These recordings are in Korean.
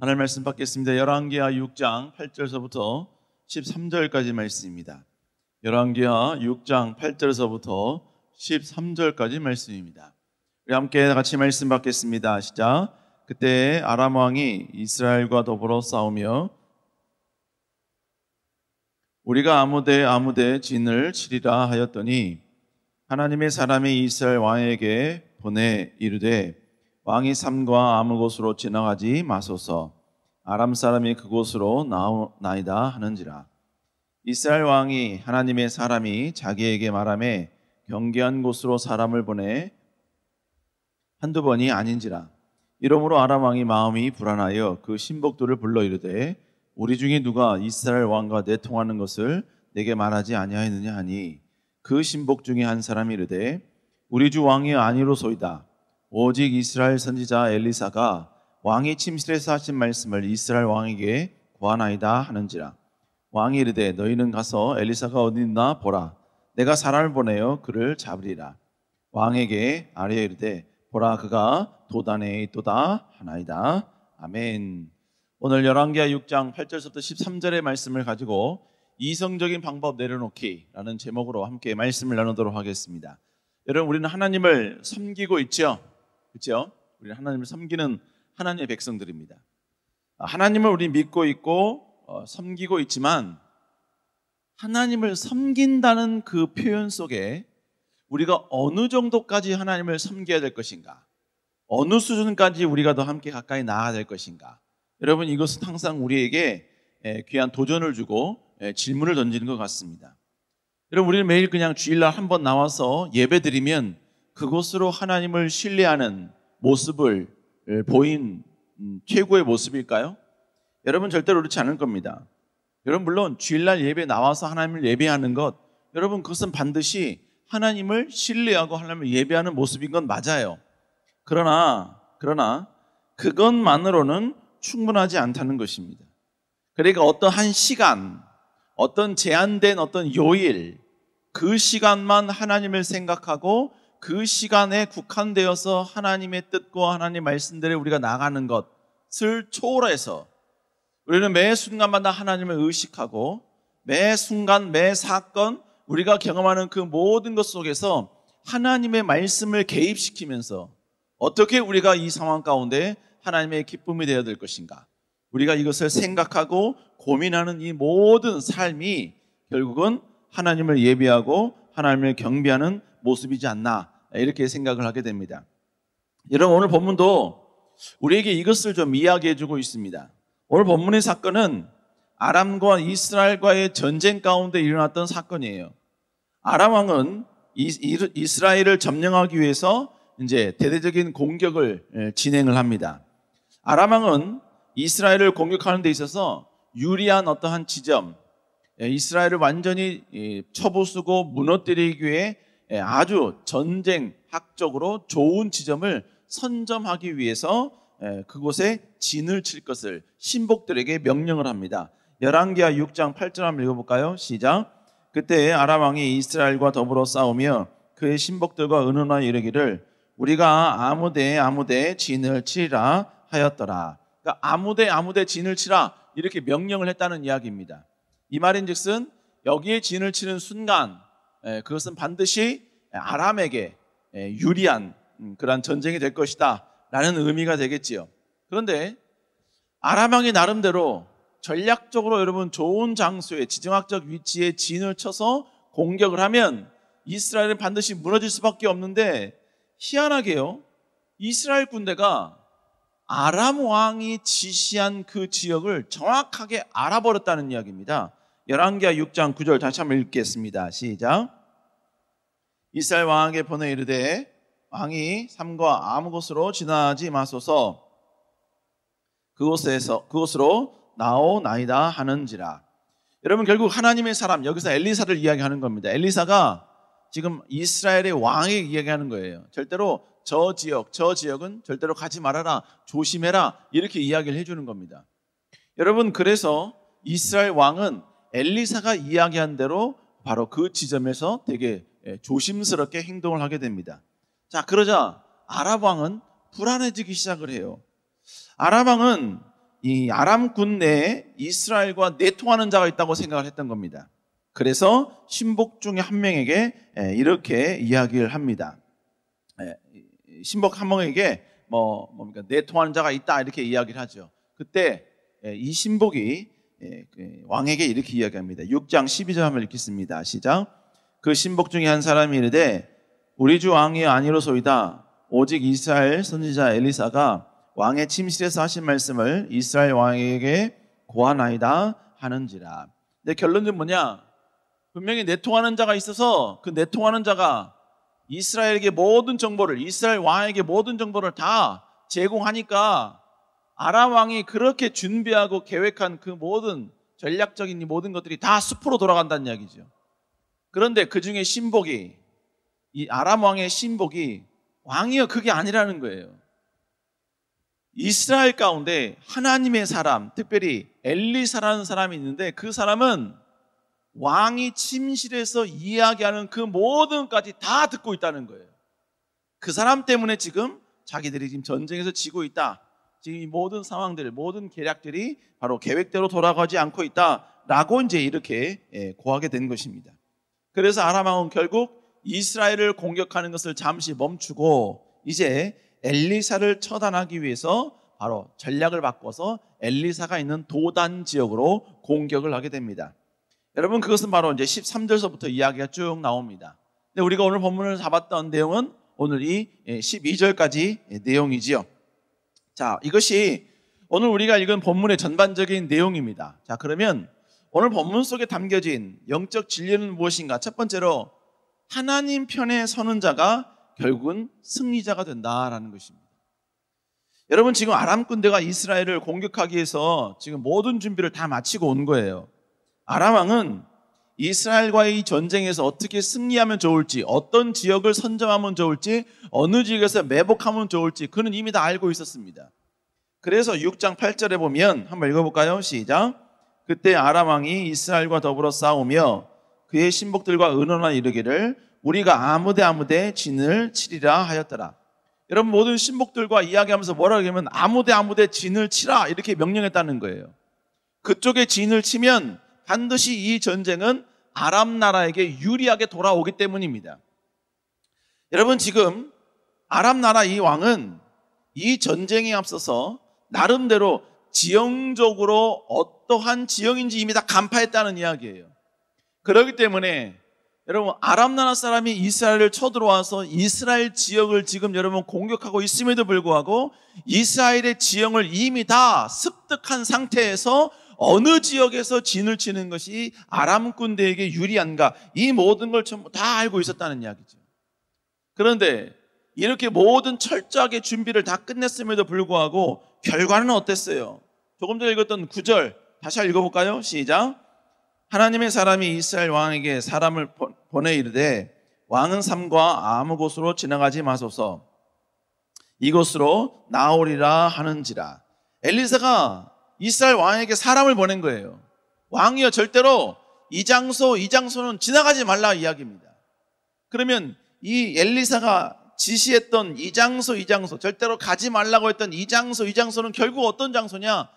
하나님 말씀 받겠습니다. 열왕기하 6장 8절서부터 13절까지 말씀입니다. 열왕기하 6장 8절서부터 13절까지 말씀입니다. 우리 함께 같이 말씀 받겠습니다. 시작. 그때 아람 왕이 이스라엘과 더불어 싸우며 우리가 아무데 진을 치리라 하였더니 하나님의 사람이 이스라엘 왕에게 보내 이르되 왕이 삼과 아무 곳으로 지나가지 마소서. 아람 사람이 그곳으로 나오나이다 하는지라. 이스라엘 왕이 하나님의 사람이 자기에게 말하매 경계한 곳으로 사람을 보내 한두 번이 아닌지라. 이러므로 아람 왕이 마음이 불안하여 그 신복들을 불러 이르되 우리 중에 누가 이스라엘 왕과 내통하는 것을 내게 말하지 아니하였느냐 하니 그 신복 중에 한 사람이 이르되 우리 주 왕이 아니로소이다. 오직 이스라엘 선지자 엘리사가 왕이 침실에서 하신 말씀을 이스라엘 왕에게 고하나이다 하는지라. 왕이 이르되 너희는 가서 엘리사가 어디 있나 보라. 내가 사람을 보내어 그를 잡으리라. 왕에게 아뢰어 이르되 보라 그가 도단에 있도다 하나이다. 아멘. 오늘 열왕기하 6장 8절부터 13절의 말씀을 가지고 이성적인 방법 내려놓기라는 제목으로 함께 말씀을 나누도록 하겠습니다. 여러분, 우리는 하나님을 섬기고 있죠? 그렇죠? 우리는 하나님을 섬기는 하나님의 백성들입니다. 하나님을 우리 믿고 있고 섬기고 있지만 하나님을 섬긴다는 그 표현 속에 우리가 어느 정도까지 하나님을 섬겨야 될 것인가, 어느 수준까지 우리가 더 함께 가까이 나아가야 될 것인가. 여러분, 이것은 항상 우리에게 귀한 도전을 주고 질문을 던지는 것 같습니다. 여러분, 우리는 매일 그냥 주일날 한번 나와서 예배드리면 그것으로 하나님을 신뢰하는 모습을 보인 최고의 모습일까요? 여러분, 절대로 그렇지 않을 겁니다. 여러분, 물론 주일날 예배 나와서 하나님을 예배하는 것, 여러분 그것은 반드시 하나님을 신뢰하고 하나님을 예배하는 모습인 건 맞아요. 그러나 그것만으로는 충분하지 않다는 것입니다. 그러니까 어떤 한 시간, 어떤 제한된 어떤 요일, 그 시간만 하나님을 생각하고 그 시간에 국한되어서 하나님의 뜻과 하나님의 말씀대로 우리가 나가는 것을 초월해서 우리는 매 순간마다 하나님을 의식하고 매 순간, 매 사건 우리가 경험하는 그 모든 것 속에서 하나님의 말씀을 개입시키면서 어떻게 우리가 이 상황 가운데 하나님의 기쁨이 되어야 될 것인가, 우리가 이것을 생각하고 고민하는 이 모든 삶이 결국은 하나님을 예배하고 하나님을 경배하는 모습이지 않나, 이렇게 생각을 하게 됩니다. 여러분, 오늘 본문도 우리에게 이것을 좀 이야기해 주고 있습니다. 오늘 본문의 사건은 아람과 이스라엘과의 전쟁 가운데 일어났던 사건이에요. 아람 왕은 이스라엘을 점령하기 위해서 이제 대대적인 공격을 진행을 합니다. 아람 왕은 이스라엘을 공격하는 데 있어서 유리한 어떠한 지점, 이스라엘을 완전히 쳐부수고 무너뜨리기 위해 아주 전쟁학적으로 좋은 지점을 선점하기 위해서 그곳에 진을 칠 것을 신복들에게 명령을 합니다. 열왕기하 6장 8절 한번 읽어볼까요? 시작. 그때 아람 왕이 이스라엘과 더불어 싸우며 그의 신복들과 의논하여 이르기를 우리가 아무데 진을 치리라 하였더라. 그러니까 아무데 진을 치라, 이렇게 명령을 했다는 이야기입니다. 이 말인즉슨 여기에 진을 치는 순간 그것은 반드시 아람에게 유리한 그러한 전쟁이 될 것이다 라는 의미가 되겠지요. 그런데 아람 왕이 나름대로 전략적으로 여러분 좋은 장소에 지정학적 위치에 진을 쳐서 공격을 하면 이스라엘은 반드시 무너질 수밖에 없는데, 희한하게요, 이스라엘 군대가 아람 왕이 지시한 그 지역을 정확하게 알아버렸다는 이야기입니다. 열왕기하 6장 9절 다시 한번 읽겠습니다. 시작. 이스라엘 왕에게 보내 이르되 왕이 삼과 아무 곳으로 지나지 마소서. 그곳으로 나오나이다 하는지라. 여러분, 결국 하나님의 사람, 여기서 엘리사를 이야기하는 겁니다. 엘리사가 지금 이스라엘의 왕에게 이야기하는 거예요. 절대로 저 지역은 절대로 가지 말아라, 조심해라, 이렇게 이야기를 해주는 겁니다. 여러분, 그래서 이스라엘 왕은 엘리사가 이야기한 대로 바로 그 지점에서 되게 조심스럽게 행동을 하게 됩니다. 자, 그러자 아람 왕은 불안해지기 시작을 해요. 아람 왕은 이 아람군 내에 이스라엘과 내통하는 자가 있다고 생각을 했던 겁니다. 그래서 신복 중에 한 명에게 이렇게 이야기를 합니다. 신복 한 명에게 뭡니까? 내통하는 자가 있다 이렇게 이야기를 하죠. 그때 이 신복이 왕에게 이렇게 이야기합니다. 6장 12절 한번 읽겠습니다. 시작. 그 신복 중에 한 사람이 이르되 우리 주 왕이 아니로소이다. 오직 이스라엘 선지자 엘리사가 왕의 침실에서 하신 말씀을 이스라엘 왕에게 고하나이다 하는지라. 근데 결론은 뭐냐? 분명히 내통하는 자가 있어서 그 내통하는 자가 이스라엘에게 모든 정보를, 이스라엘 왕에게 모든 정보를 다 제공하니까 아람 왕이 그렇게 준비하고 계획한 그 모든 전략적인 이 모든 것들이 다 숲으로 돌아간다는 이야기죠. 그런데 그 중에 신복이, 이 아람 왕의 신복이 왕이요 그게 아니라는 거예요. 이스라엘 가운데 하나님의 사람, 특별히 엘리사라는 사람이 있는데 그 사람은 왕이 침실에서 이야기하는 그 모든 것까지 다 듣고 있다는 거예요. 그 사람 때문에 지금 자기들이 지금 전쟁에서 지고 있다. 지금 이 모든 상황들, 모든 계략들이 바로 계획대로 돌아가지 않고 있다라고 이제 이렇게 고하게 된 것입니다. 그래서 아람 왕은 결국 이스라엘을 공격하는 것을 잠시 멈추고 이제 엘리사를 처단하기 위해서 바로 전략을 바꿔서 엘리사가 있는 도단 지역으로 공격을 하게 됩니다. 여러분 그것은 바로 이제 13절서부터 이야기가 쭉 나옵니다. 근데 우리가 오늘 본문을 잡았던 내용은 오늘 이 12절까지 내용이지요. 자, 이것이 오늘 우리가 읽은 본문의 전반적인 내용입니다. 자, 그러면 오늘 본문 속에 담겨진 영적 진리는 무엇인가? 첫 번째로 하나님 편에 서는 자가 결국은 승리자가 된다라는 것입니다. 여러분 지금 아람 군대가 이스라엘을 공격하기 위해서 지금 모든 준비를 다 마치고 온 거예요. 아람 왕은 이스라엘과의 이 전쟁에서 어떻게 승리하면 좋을지, 어떤 지역을 선점하면 좋을지, 어느 지역에서 매복하면 좋을지 그는 이미 다 알고 있었습니다. 그래서 6장 8절에 보면 한번 읽어볼까요? 시작. 그때 아람 왕이 이스라엘과 더불어 싸우며 그의 신복들과 의논하여 이르기를 우리가 아무데 진을 치리라 하였더라. 여러분 모든 신복들과 이야기하면서 뭐라고 하면 아무데 진을 치라 이렇게 명령했다는 거예요. 그쪽에 진을 치면 반드시 이 전쟁은 아람 나라에게 유리하게 돌아오기 때문입니다. 여러분 지금 아람 나라 이 왕은 이 전쟁에 앞서서 나름대로 지형적으로 어떠한 지형인지 이미 다 간파했다는 이야기예요. 그렇기 때문에 여러분 아람 나라 사람이 이스라엘을 쳐들어와서 이스라엘 지역을 지금 여러분 공격하고 있음에도 불구하고 이스라엘의 지형을 이미 다 습득한 상태에서 어느 지역에서 진을 치는 것이 아람 군대에게 유리한가 이 모든 걸 전부 다 알고 있었다는 이야기죠. 그런데 이렇게 모든 철저하게 준비를 다 끝냈음에도 불구하고 결과는 어땠어요? 조금 전에 읽었던 9절 다시 읽어볼까요? 시작. 하나님의 사람이 이스라엘 왕에게 사람을 보내 이르되 왕은 삼과 아무 곳으로 지나가지 마소서 이곳으로 나오리라 하는지라. 엘리사가 이스라엘 왕에게 사람을 보낸 거예요. 왕이여 절대로 이 장소는 지나가지 말라 이야기입니다. 그러면 이 엘리사가 지시했던 이 장소 절대로 가지 말라고 했던 이 장소는 결국 어떤 장소냐?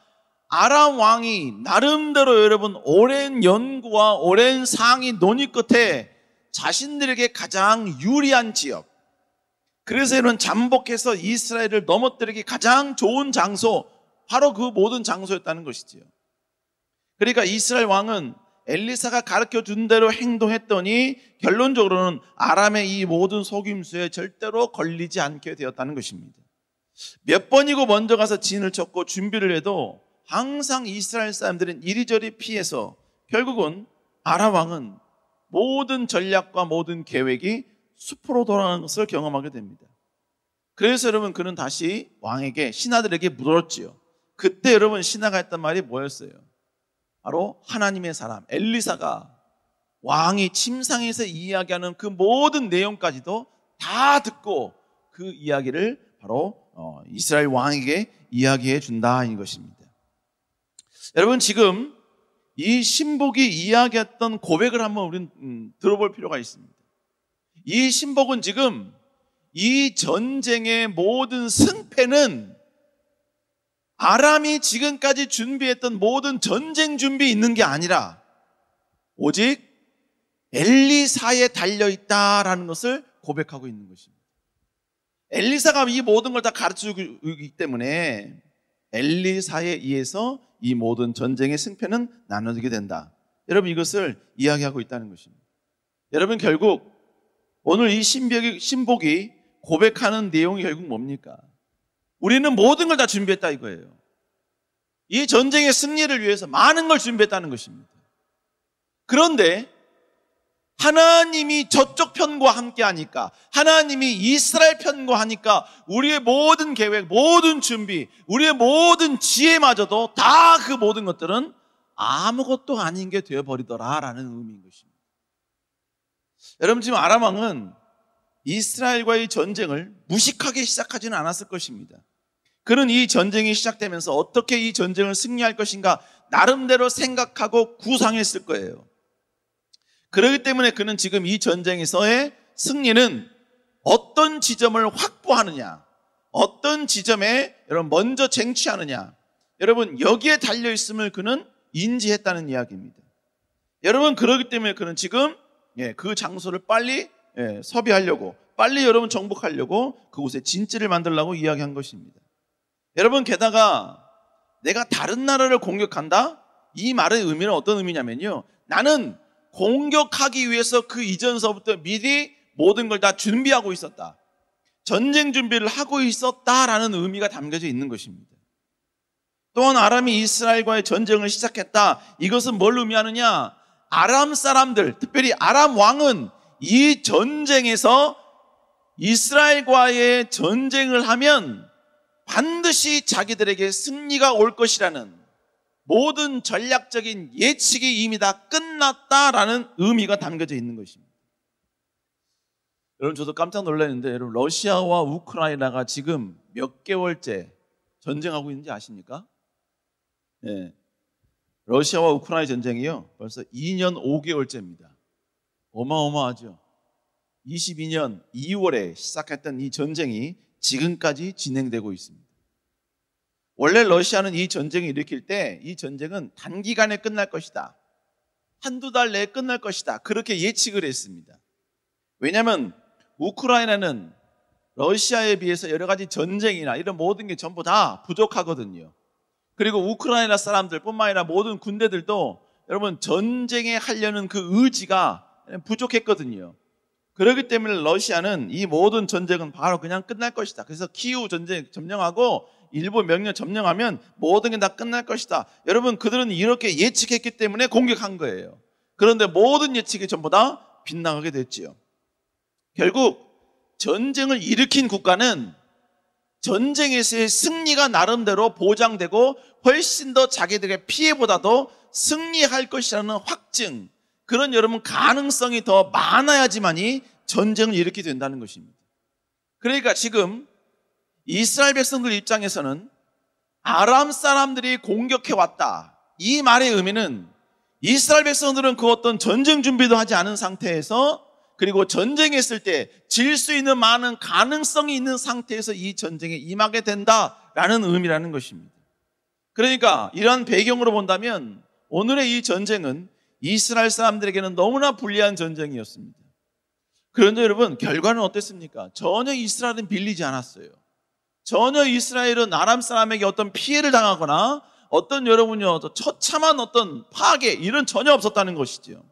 아람 왕이 나름대로 여러분 오랜 연구와 오랜 상의 논의 끝에 자신들에게 가장 유리한 지역, 그래서 이런 잠복해서 이스라엘을 넘어뜨리기 가장 좋은 장소, 바로 그 모든 장소였다는 것이지요. 그러니까 이스라엘 왕은 엘리사가 가르쳐준 대로 행동했더니 결론적으로는 아람의 이 모든 속임수에 절대로 걸리지 않게 되었다는 것입니다. 몇 번이고 먼저 가서 진을 쳤고 준비를 해도 항상 이스라엘 사람들은 이리저리 피해서 결국은 아람 왕은 모든 전략과 모든 계획이 숲으로 돌아가는 것을 경험하게 됩니다. 그래서 여러분 그는 다시 왕에게 신하들에게 물었지요. 그때 여러분 신하가 했던 말이 뭐였어요? 바로 하나님의 사람 엘리사가 왕이 침상에서 이야기하는 그 모든 내용까지도 다 듣고 그 이야기를 바로 이스라엘 왕에게 이야기해 준다 이 것입니다. 여러분 지금 이 신복이 이야기했던 고백을 한번 우리는 들어볼 필요가 있습니다. 이 신복은 지금 이 전쟁의 모든 승패는 아람이 지금까지 준비했던 모든 전쟁 준비 있는 게 아니라 오직 엘리사에 달려있다라는 것을 고백하고 있는 것입니다. 엘리사가 이 모든 걸 다 가르쳐주기 때문에 엘리사에 의해서 이 모든 전쟁의 승패는 나눠지게 된다. 여러분, 이것을 이야기하고 있다는 것입니다. 여러분, 결국 오늘 이 신복이 고백하는 내용이 결국 뭡니까? 우리는 모든 걸 다 준비했다 이거예요. 이 전쟁의 승리를 위해서 많은 걸 준비했다는 것입니다. 그런데 하나님이 저쪽 편과 함께 하니까, 하나님이 이스라엘 편과 하니까 우리의 모든 계획, 모든 준비, 우리의 모든 지혜마저도 다 그 모든 것들은 아무것도 아닌 게 되어버리더라라는 의미인 것입니다. 여러분, 지금 아람 왕은 이스라엘과의 전쟁을 무식하게 시작하지는 않았을 것입니다. 그는 이 전쟁이 시작되면서 어떻게 이 전쟁을 승리할 것인가 나름대로 생각하고 구상했을 거예요. 그렇기 때문에 그는 지금 이 전쟁에서의 승리는 어떤 지점을 확보하느냐, 어떤 지점에 여러분 먼저 쟁취하느냐, 여러분 여기에 달려있음을 그는 인지했다는 이야기입니다. 여러분, 그렇기 때문에 그는 지금 그 장소를 빨리 섭외하려고, 빨리 여러분 정복하려고 그곳에 진지를 만들려고 이야기한 것입니다. 여러분, 게다가 내가 다른 나라를 공격한다? 이 말의 의미는 어떤 의미냐면요, 나는 공격하기 위해서 그 이전서부터 미리 모든 걸 다 준비하고 있었다, 전쟁 준비를 하고 있었다라는 의미가 담겨져 있는 것입니다. 또한 아람이 이스라엘과의 전쟁을 시작했다, 이것은 뭘 의미하느냐? 아람 사람들, 특별히 아람 왕은 이 전쟁에서 이스라엘과의 전쟁을 하면 반드시 자기들에게 승리가 올 것이라는 모든 전략적인 예측이 이미 다 끝났다라는 의미가 담겨져 있는 것입니다. 여러분, 저도 깜짝 놀랐는데, 여러분, 러시아와 우크라이나가 지금 몇 개월째 전쟁하고 있는지 아십니까? 네. 러시아와 우크라이나 전쟁이요, 벌써 2년 5개월째입니다. 어마어마하죠. 22년 2월에 시작했던 이 전쟁이 지금까지 진행되고 있습니다. 원래 러시아는 이 전쟁을 일으킬 때 이 전쟁은 단기간에 끝날 것이다, 한두 달 내에 끝날 것이다, 그렇게 예측을 했습니다. 왜냐하면 우크라이나는 러시아에 비해서 여러 가지 전쟁이나 이런 모든 게 전부 다 부족하거든요. 그리고 우크라이나 사람들뿐만 아니라 모든 군대들도 여러분 전쟁에 하려는 그 의지가 부족했거든요. 그렇기 때문에 러시아는 이 모든 전쟁은 바로 그냥 끝날 것이다, 그래서 키우 전쟁 점령하고 일부 명령 점령하면 모든 게 다 끝날 것이다, 여러분 그들은 이렇게 예측했기 때문에 공격한 거예요. 그런데 모든 예측이 전부 다 빗나가게 됐지요. 결국 전쟁을 일으킨 국가는 전쟁에서의 승리가 나름대로 보장되고 훨씬 더 자기들의 피해보다도 승리할 것이라는 확증, 그런 여러분 가능성이 더 많아야지만이 전쟁을 일으키게 된다는 것입니다. 그러니까 지금 이스라엘 백성들 입장에서는 아람 사람들이 공격해왔다, 이 말의 의미는 이스라엘 백성들은 그 어떤 전쟁 준비도 하지 않은 상태에서, 그리고 전쟁했을 때 질 수 있는 많은 가능성이 있는 상태에서 이 전쟁에 임하게 된다라는 의미라는 것입니다. 그러니까 이러한 배경으로 본다면 오늘의 이 전쟁은 이스라엘 사람들에게는 너무나 불리한 전쟁이었습니다. 그런데 여러분, 결과는 어땠습니까? 전혀 이스라엘은 빌리지 않았어요. 전혀 이스라엘은 아람 사람에게 어떤 피해를 당하거나 어떤 여러분요 처참한 어떤 파괴, 이런 전혀 없었다는 것이죠.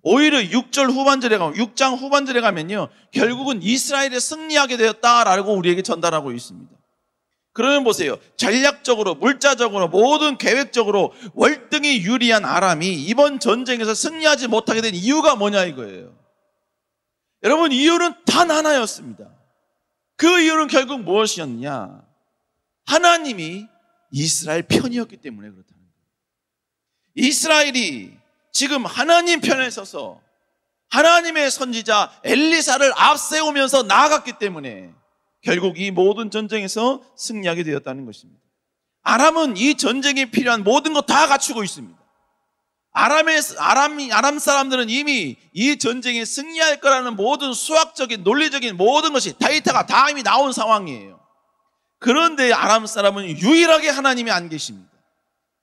오히려 6장 후반절에 가면요, 결국은 이스라엘이 승리하게 되었다라고 우리에게 전달하고 있습니다. 그러면 보세요, 전략적으로, 물자적으로, 모든 계획적으로 월등히 유리한 아람이 이번 전쟁에서 승리하지 못하게 된 이유가 뭐냐 이거예요. 여러분, 이유는 단 하나였습니다. 그 이유는 결국 무엇이었느냐? 하나님이 이스라엘 편이었기 때문에 그렇다는 거예요. 이스라엘이 지금 하나님 편에 서서 하나님의 선지자 엘리사를 앞세우면서 나아갔기 때문에 결국 이 모든 전쟁에서 승리하게 되었다는 것입니다. 아람은 이 전쟁에 필요한 모든 것 다 갖추고 있습니다. 아람 사람들은 이미 이 전쟁에 승리할 거라는 모든 수학적인, 논리적인 모든 것이 데이터가 다 이미 나온 상황이에요. 그런데 아람 사람은 유일하게 하나님이 안 계십니다.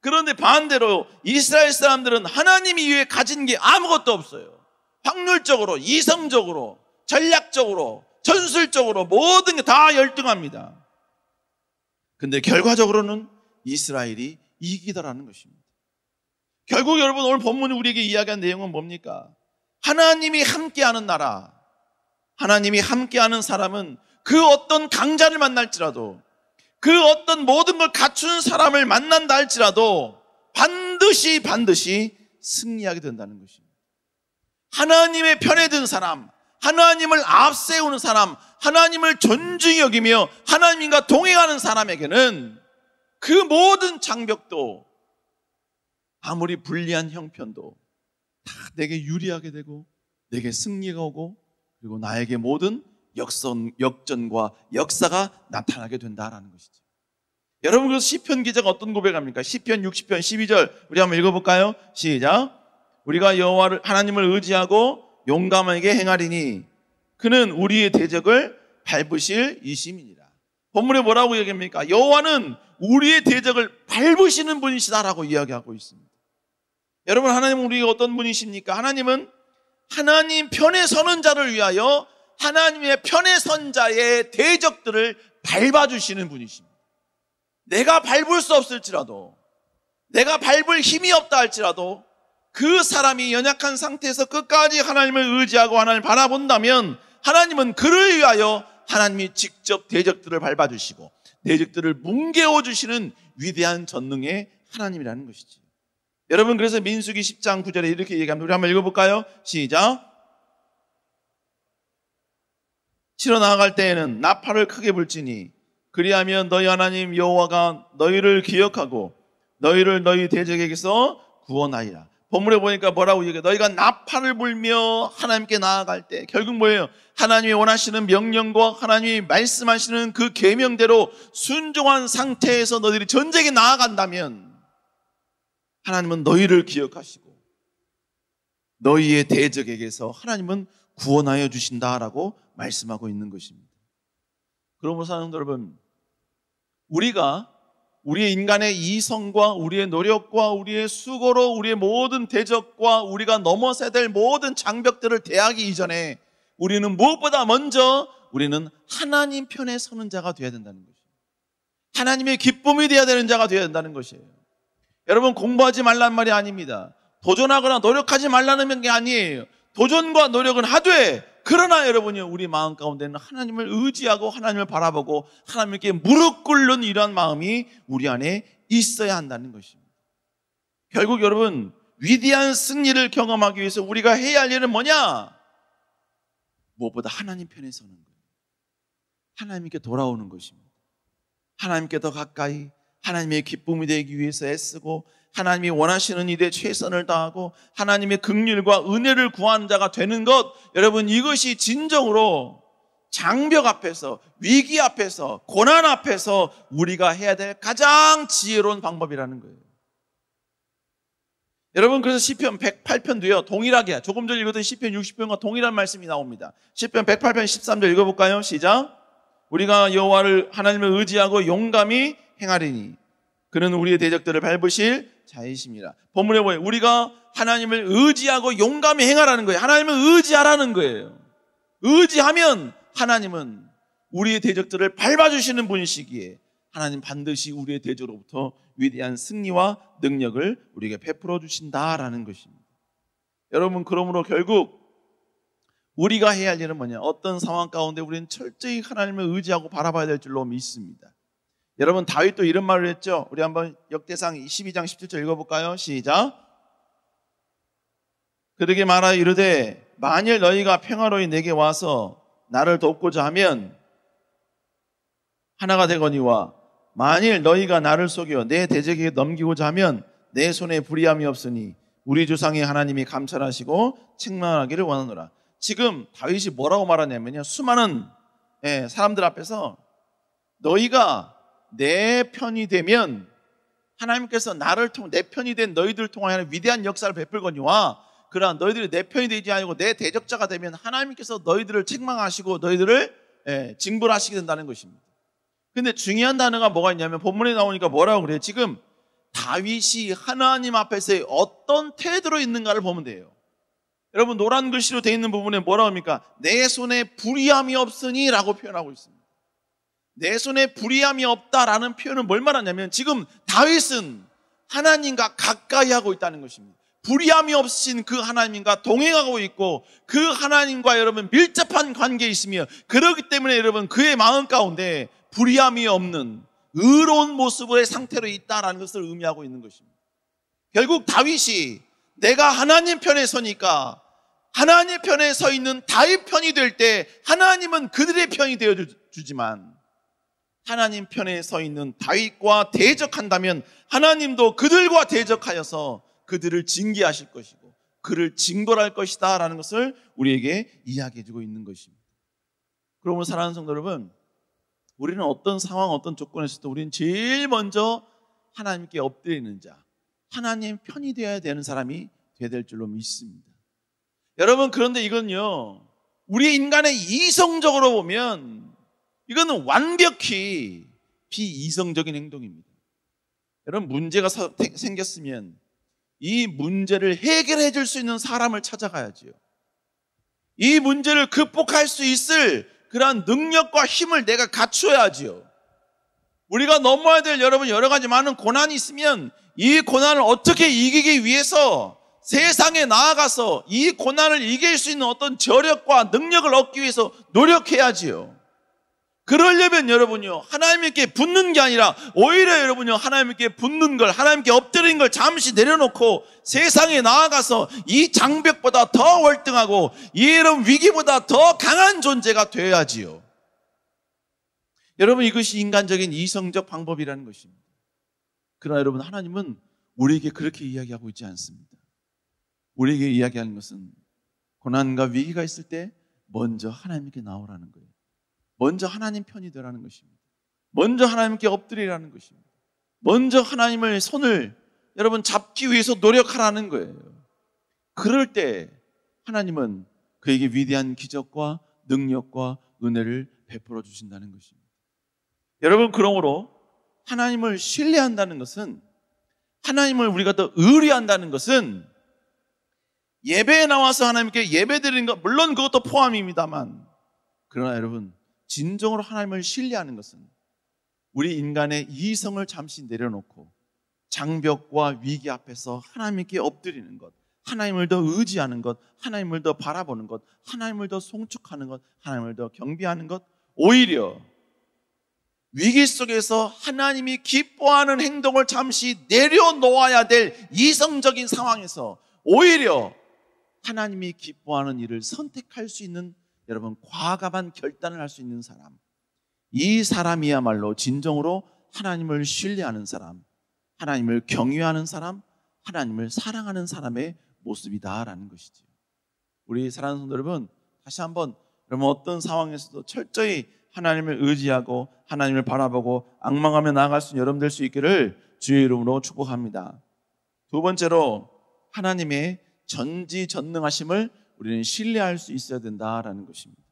그런데 반대로 이스라엘 사람들은 하나님 이외에 가진 게 아무것도 없어요. 확률적으로, 이성적으로, 전략적으로, 전술적으로 모든 게 다 열등합니다. 근데 결과적으로는 이스라엘이 이기더라는 것입니다. 결국 여러분 오늘 본문이 우리에게 이야기한 내용은 뭡니까? 하나님이 함께하는 나라, 하나님이 함께하는 사람은 그 어떤 강자를 만날지라도, 그 어떤 모든 걸 갖춘 사람을 만난다 할지라도 반드시 승리하게 된다는 것입니다. 하나님의 편에 든 사람, 하나님을 앞세우는 사람, 하나님을 존중히 여기며 하나님과 동행하는 사람에게는 그 모든 장벽도, 아무리 불리한 형편도 다 내게 유리하게 되고 내게 승리가 오고 그리고 나에게 모든 역전과 역사가 나타나게 된다라는 것이죠. 여러분, 그래서 시편 기자가 어떤 고백합니까? 시편 60편 12절 우리 한번 읽어볼까요? 시작. 우리가 여호와를 하나님을 의지하고 용감하게 행하리니 그는 우리의 대적을 밟으실 이심이니라. 본문에 뭐라고 얘기합니까? 여호와는 우리의 대적을 밟으시는 분이시다라고 이야기하고 있습니다. 여러분, 하나님은 우리가 어떤 분이십니까? 하나님은 하나님 편에 서는 자를 위하여 하나님의 편에 선 자의 대적들을 밟아주시는 분이십니다. 내가 밟을 수 없을지라도, 내가 밟을 힘이 없다 할지라도 그 사람이 연약한 상태에서 끝까지 하나님을 의지하고 하나님을 바라본다면 하나님은 그를 위하여 하나님이 직접 대적들을 밟아주시고 대적들을 뭉개어 주시는 위대한 전능의 하나님이라는 것이지. 여러분, 그래서 민수기 10장 9절에 이렇게 얘기합니다. 우리 한번 읽어볼까요? 시작. 치러 나아갈 때에는 나팔을 크게 불지니 그리하면 너희 하나님 여호와가 너희를 기억하고 너희를 너희 대적에게서 구원하리라. 본문에 보니까 뭐라고 얘기해요? 너희가 나팔을 불며 하나님께 나아갈 때 결국 뭐예요? 하나님이 원하시는 명령과 하나님이 말씀하시는 그 계명대로 순종한 상태에서 너희들이 전쟁에 나아간다면 하나님은 너희를 기억하시고 너희의 대적에게서 하나님은 구원하여 주신다라고 말씀하고 있는 것입니다. 그러므로 사랑하는 여러분, 우리가 우리의 인간의 이성과 우리의 노력과 우리의 수고로 우리의 모든 대적과 우리가 넘어서야 될 모든 장벽들을 대하기 이전에 우리는 무엇보다 먼저 우리는 하나님 편에 서는 자가 되어야 된다는 것이에요. 하나님의 기쁨이 되어야 되는 자가 되어야 된다는 것이에요. 여러분, 공부하지 말란 말이 아닙니다. 도전하거나 노력하지 말라는 게 아니에요. 도전과 노력은 하되, 그러나 여러분이 우리 마음 가운데는 하나님을 의지하고 하나님을 바라보고 하나님께 무릎 꿇는 이러한 마음이 우리 안에 있어야 한다는 것입니다. 결국 여러분, 위대한 승리를 경험하기 위해서 우리가 해야 할 일은 뭐냐? 무엇보다 하나님 편에 서는 거예요. 하나님께 돌아오는 것입니다. 하나님께 더 가까이 하나님의 기쁨이 되기 위해서 애쓰고 하나님이 원하시는 일에 최선을 다하고 하나님의 긍휼과 은혜를 구하는 자가 되는 것, 여러분, 이것이 진정으로 장벽 앞에서, 위기 앞에서, 고난 앞에서 우리가 해야 될 가장 지혜로운 방법이라는 거예요. 여러분, 그래서 시편 108편도요 동일하게, 조금 전에 읽었던 시편 60편과 동일한 말씀이 나옵니다. 시편 108편 13절 읽어볼까요? 시작. 우리가 여호와를 하나님을 의지하고 용감히 행하리니 그는 우리의 대적들을 밟으실 자이십니다. 본문에 보면 우리가 하나님을 의지하고 용감히 행하라는 거예요. 하나님을 의지하라는 거예요. 의지하면 하나님은 우리의 대적들을 밟아주시는 분이시기에 하나님 반드시 우리의 대적으로부터 위대한 승리와 능력을 우리에게 베풀어 주신다라는 것입니다. 여러분, 그러므로 결국 우리가 해야 할 일은 뭐냐? 어떤 상황 가운데 우리는 철저히 하나님을 의지하고 바라봐야 될 줄로 믿습니다. 여러분, 다윗도 이런 말을 했죠. 우리 한번 역대상 22장 17절 읽어볼까요? 시작. 그들에게 말하여 이르되 만일 너희가 평화로이 내게 와서 나를 돕고자 하면 하나가 되거니와 만일 너희가 나를 속여 내 대적에게 넘기고자 하면 내 손에 불의함이 없으니 우리 조상의 하나님이 감찰하시고 책망하기를 원하노라. 지금 다윗이 뭐라고 말하냐면요, 수많은 사람들 앞에서 너희가 내 편이 되면 하나님께서 내 편이 된 너희들을 통하여 위대한 역사를 베풀거니와 그러나 너희들이 내 편이 되지 아니고 내 대적자가 되면 하나님께서 너희들을 책망하시고 너희들을 징벌하시게 된다는 것입니다. 근데 중요한 단어가 뭐가 있냐면 본문에 나오니까 뭐라고 그래요? 지금 다윗이 하나님 앞에서의 어떤 태도로 있는가를 보면 돼요. 여러분 노란 글씨로 되어 있는 부분에 뭐라고 합니까? 내 손에 불의함이 없으니 라고 표현하고 있습니다. 내 손에 불의함이 없다라는 표현은 뭘 말하냐면 지금 다윗은 하나님과 가까이 하고 있다는 것입니다. 불의함이 없으신 그 하나님과 동행하고 있고 그 하나님과 여러분 밀접한 관계에 있으며 그렇기 때문에 여러분 그의 마음 가운데 불의함이 없는 의로운 모습의 상태로 있다라는 것을 의미하고 있는 것입니다. 결국 다윗이 내가 하나님 편에 서니까 하나님 편에 서 있는 다윗 편이 될 때 하나님은 그들의 편이 되어주지만 하나님 편에 서 있는 다윗과 대적한다면 하나님도 그들과 대적하여서 그들을 징계하실 것이고 그를 징벌할 것이다 라는 것을 우리에게 이야기해 주고 있는 것입니다. 그러므로 사랑하는 성도 여러분, 우리는 어떤 상황, 어떤 조건에서도 우리는 제일 먼저 하나님께 엎드리는 자, 하나님 편이 되어야 되는 사람이 되어야 될 줄로 믿습니다. 여러분 그런데 이건요, 우리 인간의 이성적으로 보면 이거는 완벽히 비이성적인 행동입니다. 여러분 문제가 생겼으면 이 문제를 해결해 줄 수 있는 사람을 찾아가야지요. 이 문제를 극복할 수 있을 그러한 능력과 힘을 내가 갖추어야지요. 우리가 넘어야 될 여러분 여러 가지 많은 고난이 있으면 이 고난을 어떻게 이기기 위해서 세상에 나아가서 이 고난을 이길 수 있는 어떤 저력과 능력을 얻기 위해서 노력해야지요. 그러려면 여러분요 하나님께 붙는 게 아니라 오히려 여러분요 하나님께 붙는 걸, 하나님께 엎드리는 걸 잠시 내려놓고 세상에 나아가서 이 장벽보다 더 월등하고 이런 위기보다 더 강한 존재가 되어야지요. 여러분 이것이 인간적인 이성적 방법이라는 것입니다. 그러나 여러분 하나님은 우리에게 그렇게 이야기하고 있지 않습니다. 우리에게 이야기하는 것은 고난과 위기가 있을 때 먼저 하나님께 나오라는 거예요. 먼저 하나님 편이 되라는 것입니다. 먼저 하나님께 엎드리라는 것입니다. 먼저 하나님의 손을 여러분 잡기 위해서 노력하라는 거예요. 그럴 때 하나님은 그에게 위대한 기적과 능력과 은혜를 베풀어 주신다는 것입니다. 여러분 그러므로 하나님을 신뢰한다는 것은, 하나님을 우리가 더 의뢰한다는 것은 예배에 나와서 하나님께 예배드리는 것 물론 그것도 포함입니다만, 그러나 여러분 진정으로 하나님을 신뢰하는 것은 우리 인간의 이성을 잠시 내려놓고 장벽과 위기 앞에서 하나님께 엎드리는 것, 하나님을 더 의지하는 것, 하나님을 더 바라보는 것, 하나님을 더 송축하는 것, 하나님을 더 경배하는 것, 오히려 위기 속에서 하나님이 기뻐하는 행동을 잠시 내려놓아야 될 이성적인 상황에서 오히려 하나님이 기뻐하는 일을 선택할 수 있는 여러분 과감한 결단을 할 수 있는 사람, 이 사람이야말로 진정으로 하나님을 신뢰하는 사람, 하나님을 경외하는 사람, 하나님을 사랑하는 사람의 모습이다라는 것이죠. 우리 사랑하는 성도 여러분, 다시 한번 여러분 어떤 상황에서도 철저히 하나님을 의지하고 하나님을 바라보고 앙망하며 나아갈 수 있는 여러분 될 수 있기를 주의 이름으로 축복합니다. 두 번째로 하나님의 전지전능하심을 우리는 신뢰할 수 있어야 된다라는 것입니다.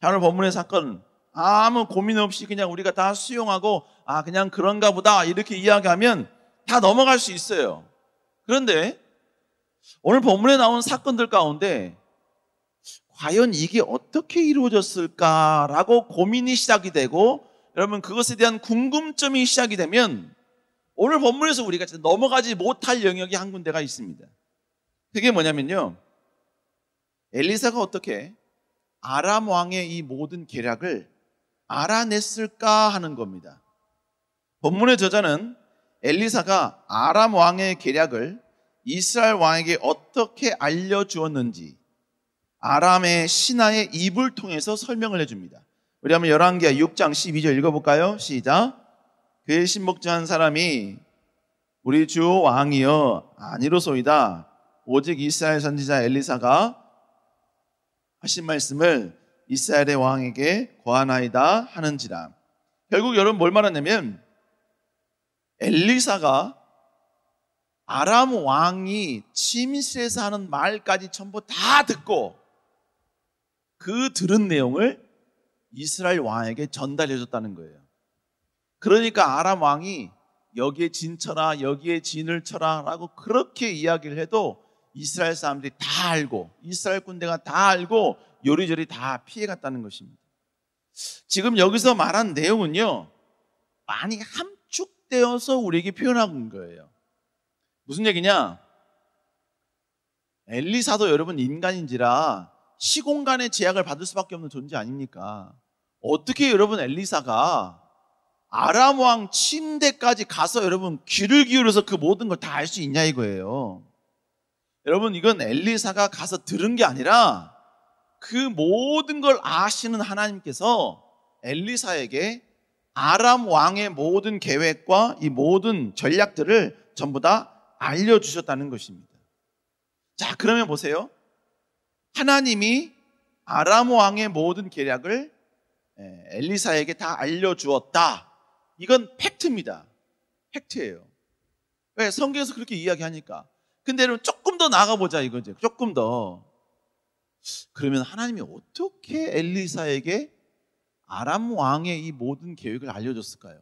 오늘 본문의 사건 아무 고민 없이 그냥 우리가 다 수용하고 그냥 그런가 보다 이렇게 이야기하면 다 넘어갈 수 있어요. 그런데 오늘 본문에 나온 사건들 가운데 과연 이게 어떻게 이루어졌을까라고 고민이 시작이 되고 여러분 그것에 대한 궁금점이 시작이 되면 오늘 본문에서 우리가 넘어가지 못할 영역이 한 군데가 있습니다. 그게 뭐냐면요, 엘리사가 어떻게 아람 왕의 이 모든 계략을 알아냈을까 하는 겁니다. 본문의 저자는 엘리사가 아람 왕의 계략을 이스라엘 왕에게 어떻게 알려주었는지 아람의 신하의 입을 통해서 설명을 해줍니다. 우리 한번 열왕기하 6장 12절 읽어볼까요? 시작. 그의 신복주한 사람이 우리 주 왕이여 아니로소이다. 오직 이스라엘 선지자 엘리사가 하신 말씀을 이스라엘의 왕에게 고하나이다 하는지라. 결국 여러분 뭘 말하냐면 엘리사가 아람 왕이 침실에서 하는 말까지 전부 다 듣고 그 들은 내용을 이스라엘 왕에게 전달해 줬다는 거예요. 그러니까 아람 왕이 여기에 진 쳐라, 여기에 진을 쳐라 라고 그렇게 이야기를 해도 이스라엘 사람들이 다 알고, 이스라엘 군대가 다 알고 요리조리 다 피해갔다는 것입니다. 지금 여기서 말한 내용은요, 많이 함축되어서 우리에게 표현한 거예요. 무슨 얘기냐? 엘리사도 여러분 인간인지라 시공간의 제약을 받을 수밖에 없는 존재 아닙니까? 어떻게 여러분 엘리사가 아람 왕 침대까지 가서 여러분 귀를 기울여서 그 모든 걸 다 알 수 있냐 이거예요. 여러분, 이건 엘리사가 가서 들은 게 아니라 그 모든 걸 아시는 하나님께서 엘리사에게 아람 왕의 모든 계획과 이 모든 전략들을 전부 다 알려주셨다는 것입니다. 자, 그러면 보세요. 하나님이 아람 왕의 모든 계략을 엘리사에게 다 알려주었다. 이건 팩트입니다. 팩트예요. 왜? 성경에서 그렇게 이야기하니까. 근데 여러분, 조금 더 나가보자 이거죠. 조금 더. 그러면 하나님이 어떻게 엘리사에게 아람 왕의 이 모든 계획을 알려줬을까요?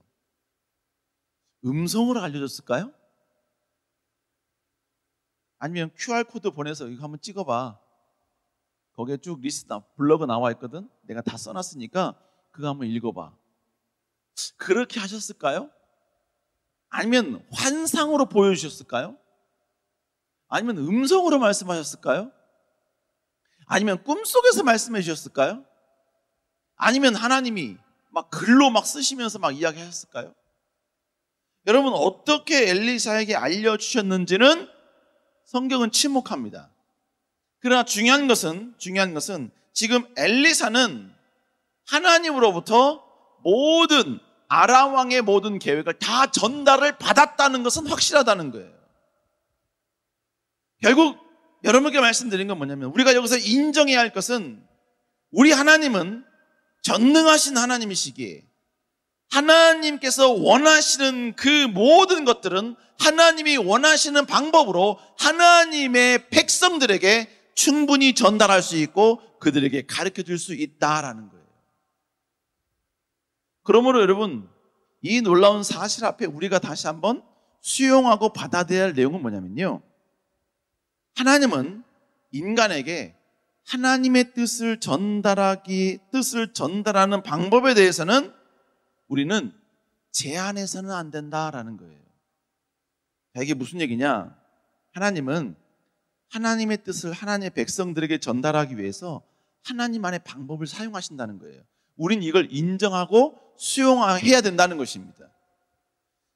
음성으로 알려줬을까요? 아니면 QR코드 보내서 이거 한번 찍어봐. 거기에 쭉 리스트, 블로그 나와 있거든. 내가 다 써놨으니까 그거 한번 읽어봐. 그렇게 하셨을까요? 아니면 환상으로 보여주셨을까요? 아니면 음성으로 말씀하셨을까요? 아니면 꿈속에서 말씀해 주셨을까요? 아니면 하나님이 막 글로 막 쓰시면서 막 이야기하셨을까요? 여러분, 어떻게 엘리사에게 알려주셨는지는 성경은 침묵합니다. 그러나 중요한 것은 지금 엘리사는 하나님으로부터 모든 아람 왕의 모든 계획을 다 전달을 받았다는 것은 확실하다는 거예요. 결국 여러분께 말씀드린 건 뭐냐면, 우리가 여기서 인정해야 할 것은 우리 하나님은 전능하신 하나님이시기에 하나님께서 원하시는 그 모든 것들은 하나님이 원하시는 방법으로 하나님의 백성들에게 충분히 전달할 수 있고 그들에게 가르쳐 줄 수 있다라는 거예요. 그러므로 여러분, 이 놀라운 사실 앞에 우리가 다시 한번 수용하고 받아들여야 할 내용은 뭐냐면요, 하나님은 인간에게 하나님의 뜻을 전달하는 방법에 대해서는 우리는 제한해서는 안 된다라는 거예요. 이게 무슨 얘기냐? 하나님은 하나님의 뜻을 하나님의 백성들에게 전달하기 위해서 하나님 안의 방법을 사용하신다는 거예요. 우린 이걸 인정하고 수용해야 된다는 것입니다.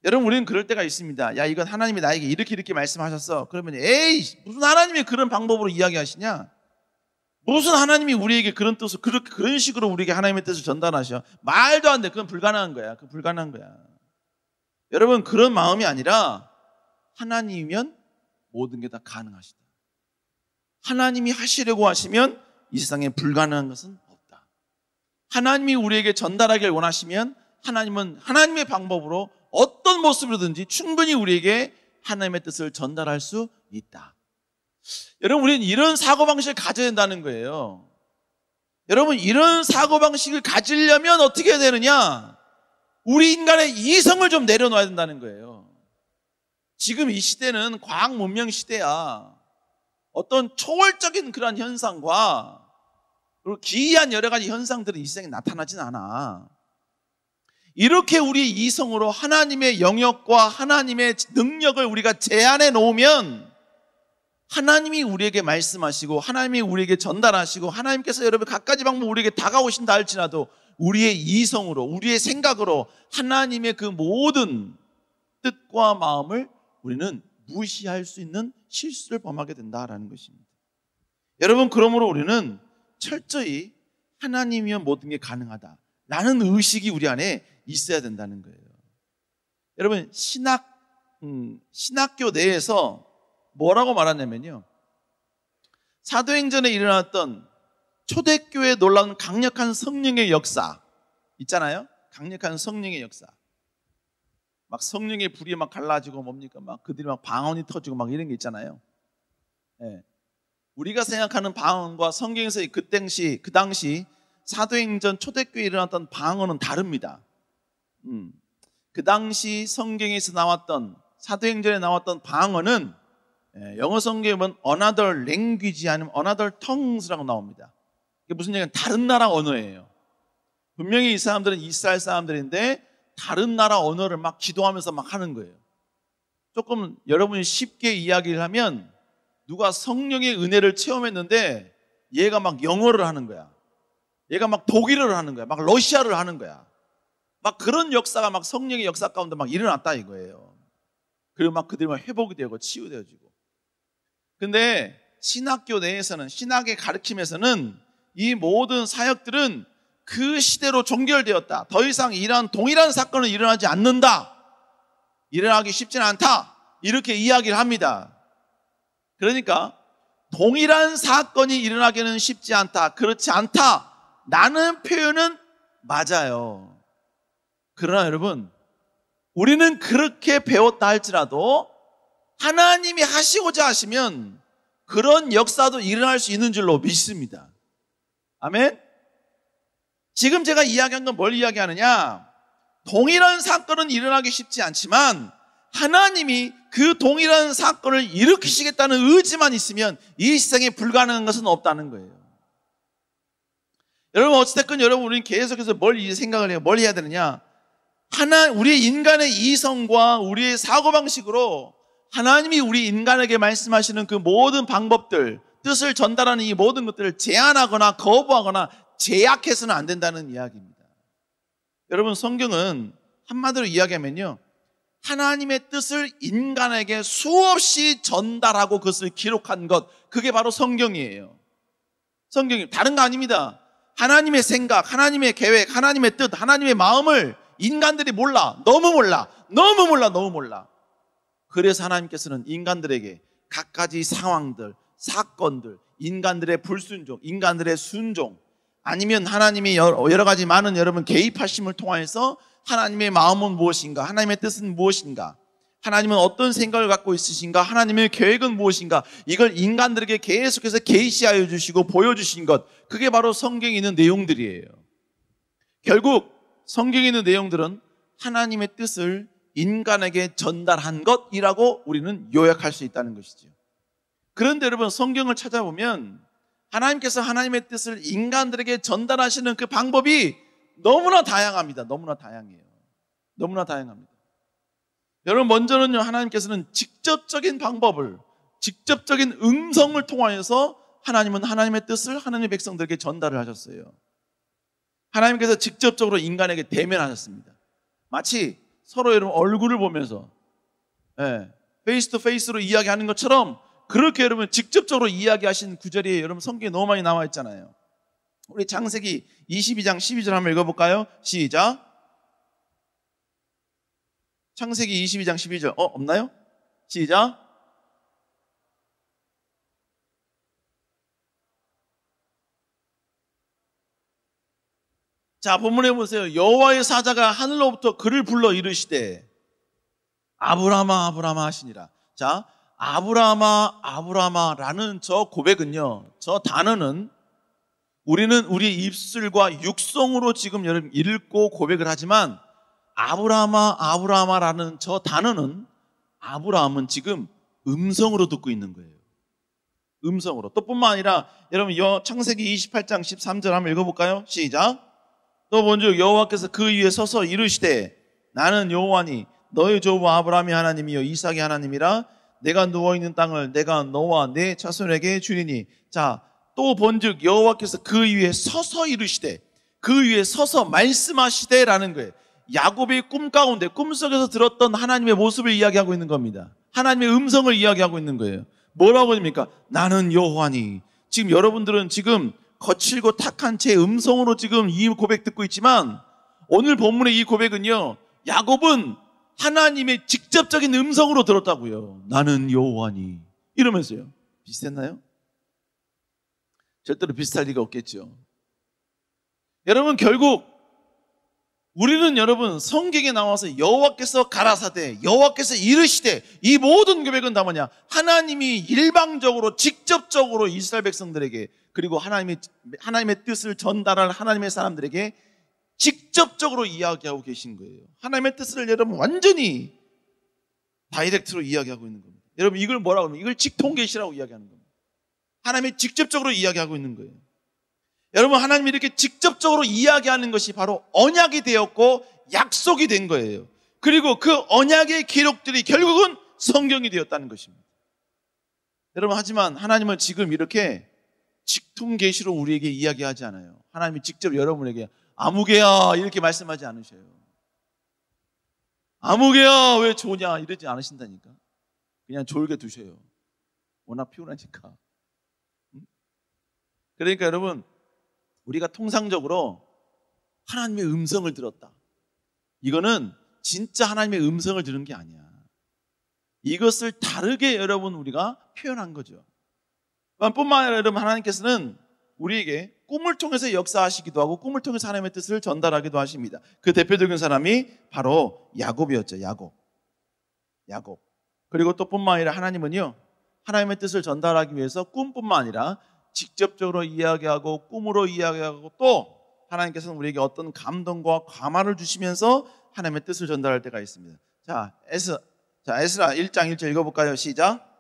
여러분, 우리는 그럴 때가 있습니다. 야, 이건 하나님이 나에게 이렇게 말씀하셨어. 그러면 에이, 무슨 하나님이 그런 방법으로 이야기하시냐? 무슨 하나님이 우리에게 그런 뜻을 그런 식으로 우리에게 하나님의 뜻을 전달하셔? 말도 안 돼. 그건 불가능한 거야. 그건 불가능한 거야. 여러분, 그런 마음이 아니라 하나님이면 모든 게 다 가능하시다. 하나님이 하시려고 하시면 이 세상에 불가능한 것은 없다. 하나님이 우리에게 전달하길 원하시면 하나님은 하나님의 방법으로 어떤 모습으로든지 충분히 우리에게 하나님의 뜻을 전달할 수 있다. 여러분, 우리는 이런 사고방식을 가져야 된다는 거예요. 여러분, 이런 사고방식을 가지려면 어떻게 해야 되느냐? 우리 인간의 이성을 좀 내려놔야 된다는 거예요. 지금 이 시대는 과학 문명 시대야. 어떤 초월적인 그런 현상과 그리고 기이한 여러 가지 현상들은 이 세상에 나타나진 않아. 이렇게 우리 이성으로 하나님의 영역과 하나님의 능력을 우리가 제한해 놓으면 하나님이 우리에게 말씀하시고 하나님이 우리에게 전달하시고 하나님께서 여러분 갖가지 방법 우리에게 다가오신다 할지라도 우리의 이성으로, 우리의 생각으로 하나님의 그 모든 뜻과 마음을 우리는 무시할 수 있는 실수를 범하게 된다라는 것입니다. 여러분, 그러므로 우리는 철저히 하나님이면 모든 게 가능하다라는 의식이 우리 안에 있어야 된다는 거예요. 여러분, 신학교 내에서 뭐라고 말하냐면요, 사도행전에 일어났던 초대교회에 놀라운 강력한 성령의 역사 있잖아요. 강력한 성령의 역사. 막 성령의 불이 막 갈라지고 뭡니까? 막 그들이 막 방언이 터지고 막 이런 게 있잖아요. 네. 우리가 생각하는 방언과 성경에서 그 당시 사도행전 초대교회에 일어났던 방언은 다릅니다. 그 당시 성경에서 나왔던 사도행전에 나왔던 방언은 영어 성경에 보면 another language 아니면 another tongues라고 나옵니다. 이게 무슨 얘기냐면 다른 나라 언어예요. 분명히 이 사람들은 이스라엘 사람들인데 다른 나라 언어를 막 기도하면서 막 하는 거예요. 조금 여러분이 쉽게 이야기를 하면 누가 성령의 은혜를 체험했는데 얘가 막 영어를 하는 거야. 얘가 막 독일어를 하는 거야. 막 러시아를 하는 거야. 막 그런 역사가 막 성령의 역사 가운데 막 일어났다 이거예요. 그리고 막 그들이 막 회복이 되고 치유되어지고. 근데 신학교 내에서는, 신학의 가르침에서는 이 모든 사역들은 그 시대로 종결되었다. 더 이상 이러한 동일한 사건은 일어나지 않는다. 일어나기 쉽지는 않다. 이렇게 이야기를 합니다. 그러니까 동일한 사건이 일어나기는 쉽지 않다. 그렇지 않다. 라는 표현은 맞아요. 그러나 여러분, 우리는 그렇게 배웠다 할지라도 하나님이 하시고자 하시면 그런 역사도 일어날 수 있는 줄로 믿습니다. 아멘? 지금 제가 이야기한 건 뭘 이야기하느냐? 동일한 사건은 일어나기 쉽지 않지만 하나님이 그 동일한 사건을 일으키시겠다는 의지만 있으면 이 세상에 불가능한 것은 없다는 거예요. 여러분 어찌됐건 여러분 우리는 계속해서 뭘 생각을 해요. 뭘 해야 되느냐? 우리 인간의 이성과 우리의 사고방식으로 하나님이 우리 인간에게 말씀하시는 그 모든 방법들, 뜻을 전달하는 이 모든 것들을 제한하거나 거부하거나 제약해서는 안 된다는 이야기입니다. 여러분 성경은 한마디로 이야기하면요, 하나님의 뜻을 인간에게 수없이 전달하고 그것을 기록한 것, 그게 바로 성경이에요. 성경이 다른 거 아닙니다. 하나님의 생각, 하나님의 계획, 하나님의 뜻, 하나님의 마음을 인간들이 몰라. 너무 몰라. 너무 몰라. 너무 몰라. 그래서 하나님께서는 인간들에게 갖가지 상황들, 사건들, 인간들의 불순종, 인간들의 순종, 아니면 하나님이 여러 가지 많은 여러분 개입하심을 통해서 하나님의 마음은 무엇인가, 하나님의 뜻은 무엇인가, 하나님은 어떤 생각을 갖고 있으신가, 하나님의 계획은 무엇인가, 이걸 인간들에게 계속해서 계시하여 주시고 보여주신 것, 그게 바로 성경에 있는 내용들이에요. 결국 성경에 있는 내용들은 하나님의 뜻을 인간에게 전달한 것이라고 우리는 요약할 수 있다는 것이죠. 그런데 여러분 성경을 찾아보면 하나님께서 하나님의 뜻을 인간들에게 전달하시는 그 방법이 너무나 다양합니다. 너무나 다양해요. 너무나 다양합니다. 여러분 먼저는요, 하나님께서는 직접적인 방법을, 직접적인 음성을 통하여서 하나님은 하나님의 뜻을 하나님의 백성들에게 전달을 하셨어요. 하나님께서 직접적으로 인간에게 대면하셨습니다. 마치 서로 여러분 얼굴을 보면서 페이스 투 페이스로 이야기하는 것처럼 그렇게 여러분 직접적으로 이야기하신 구절이 여러분 성경에 너무 많이 나와 있잖아요. 우리 창세기 22장 12절 한번 읽어볼까요? 시작. 창세기 22장 12절 없나요? 시작. 자, 본문에 보세요. 여호와의 사자가 하늘로부터 그를 불러 이르시되 아브라함아 아브라함아 하시니라. 자, 아브라함아 아브라함아라는 저 고백은요, 저 단어는 우리는 우리 입술과 육성으로 지금 여러분 읽고 고백을 하지만 아브라함아 아브라함아라는 저 단어는 아브라함은 지금 음성으로 듣고 있는 거예요. 음성으로. 또 뿐만 아니라 여러분 창세기 28장 13절 한번 읽어볼까요? 시작. 또 먼저 여호와께서 그 위에 서서 이르시되 나는 여호와니 너의 조부 아브라함이 하나님이요 이삭이 하나님이라. 내가 누워있는 땅을 내가 너와 내 자손에게 주리니. 자, 또 본즉 여호와께서 그 위에 서서 이르시되, 그 위에 서서 말씀하시되라는 거예요. 야곱의 꿈 가운데 꿈속에서 들었던 하나님의 모습을 이야기하고 있는 겁니다. 하나님의 음성을 이야기하고 있는 거예요. 뭐라고 합니까? 나는 여호와니. 지금 여러분들은 지금 거칠고 탁한 제 음성으로 지금 이 고백 듣고 있지만 오늘 본문의 이 고백은요, 야곱은 하나님의 직접적인 음성으로 들었다고요. 나는 여호와니 이러면서요. 비슷했나요? 절대로 비슷할 리가 없겠죠. 여러분 결국 우리는 여러분 성경에 나와서 여호와께서 가라사대, 여호와께서 이르시되, 이 모든 고백은 다 뭐냐? 하나님이 일방적으로 직접적으로 이스라엘 백성들에게, 그리고 하나님의 뜻을 전달할 하나님의 사람들에게 직접적으로 이야기하고 계신 거예요. 하나님의 뜻을 여러분 완전히 다이렉트로 이야기하고 있는 겁니다. 여러분 이걸 뭐라고 하면 이걸 직통계시라고 이야기하는 겁니다. 하나님이 직접적으로 이야기하고 있는 거예요. 여러분 하나님이 이렇게 직접적으로 이야기하는 것이 바로 언약이 되었고 약속이 된 거예요. 그리고 그 언약의 기록들이 결국은 성경이 되었다는 것입니다. 여러분 하지만 하나님은 지금 이렇게 직통계시로 우리에게 이야기하지 않아요. 하나님이 직접 여러분에게 아무개야 이렇게 말씀하지 않으셔요. 아무개야 왜 좋냐 이러지 않으신다니까. 그냥 졸게 두셔요. 워낙 피곤하니까. 그러니까 여러분 우리가 통상적으로 하나님의 음성을 들었다. 이거는 진짜 하나님의 음성을 들은 게 아니야. 이것을 다르게 여러분 우리가 표현한 거죠. 뿐만 아니라 여러분 하나님께서는 우리에게 꿈을 통해서 역사하시기도 하고 꿈을 통해서 하나님의 뜻을 전달하기도 하십니다. 그 대표적인 사람이 바로 야곱이었죠. 야곱. 그리고 또 뿐만 아니라 하나님은요 하나님의 뜻을 전달하기 위해서 꿈뿐만 아니라 직접적으로 이야기하고 꿈으로 이야기하고 또 하나님께서는 우리에게 어떤 감동과 감화를 주시면서 하나님의 뜻을 전달할 때가 있습니다. 자, 에스라 1장 1절 읽어볼까요? 시작.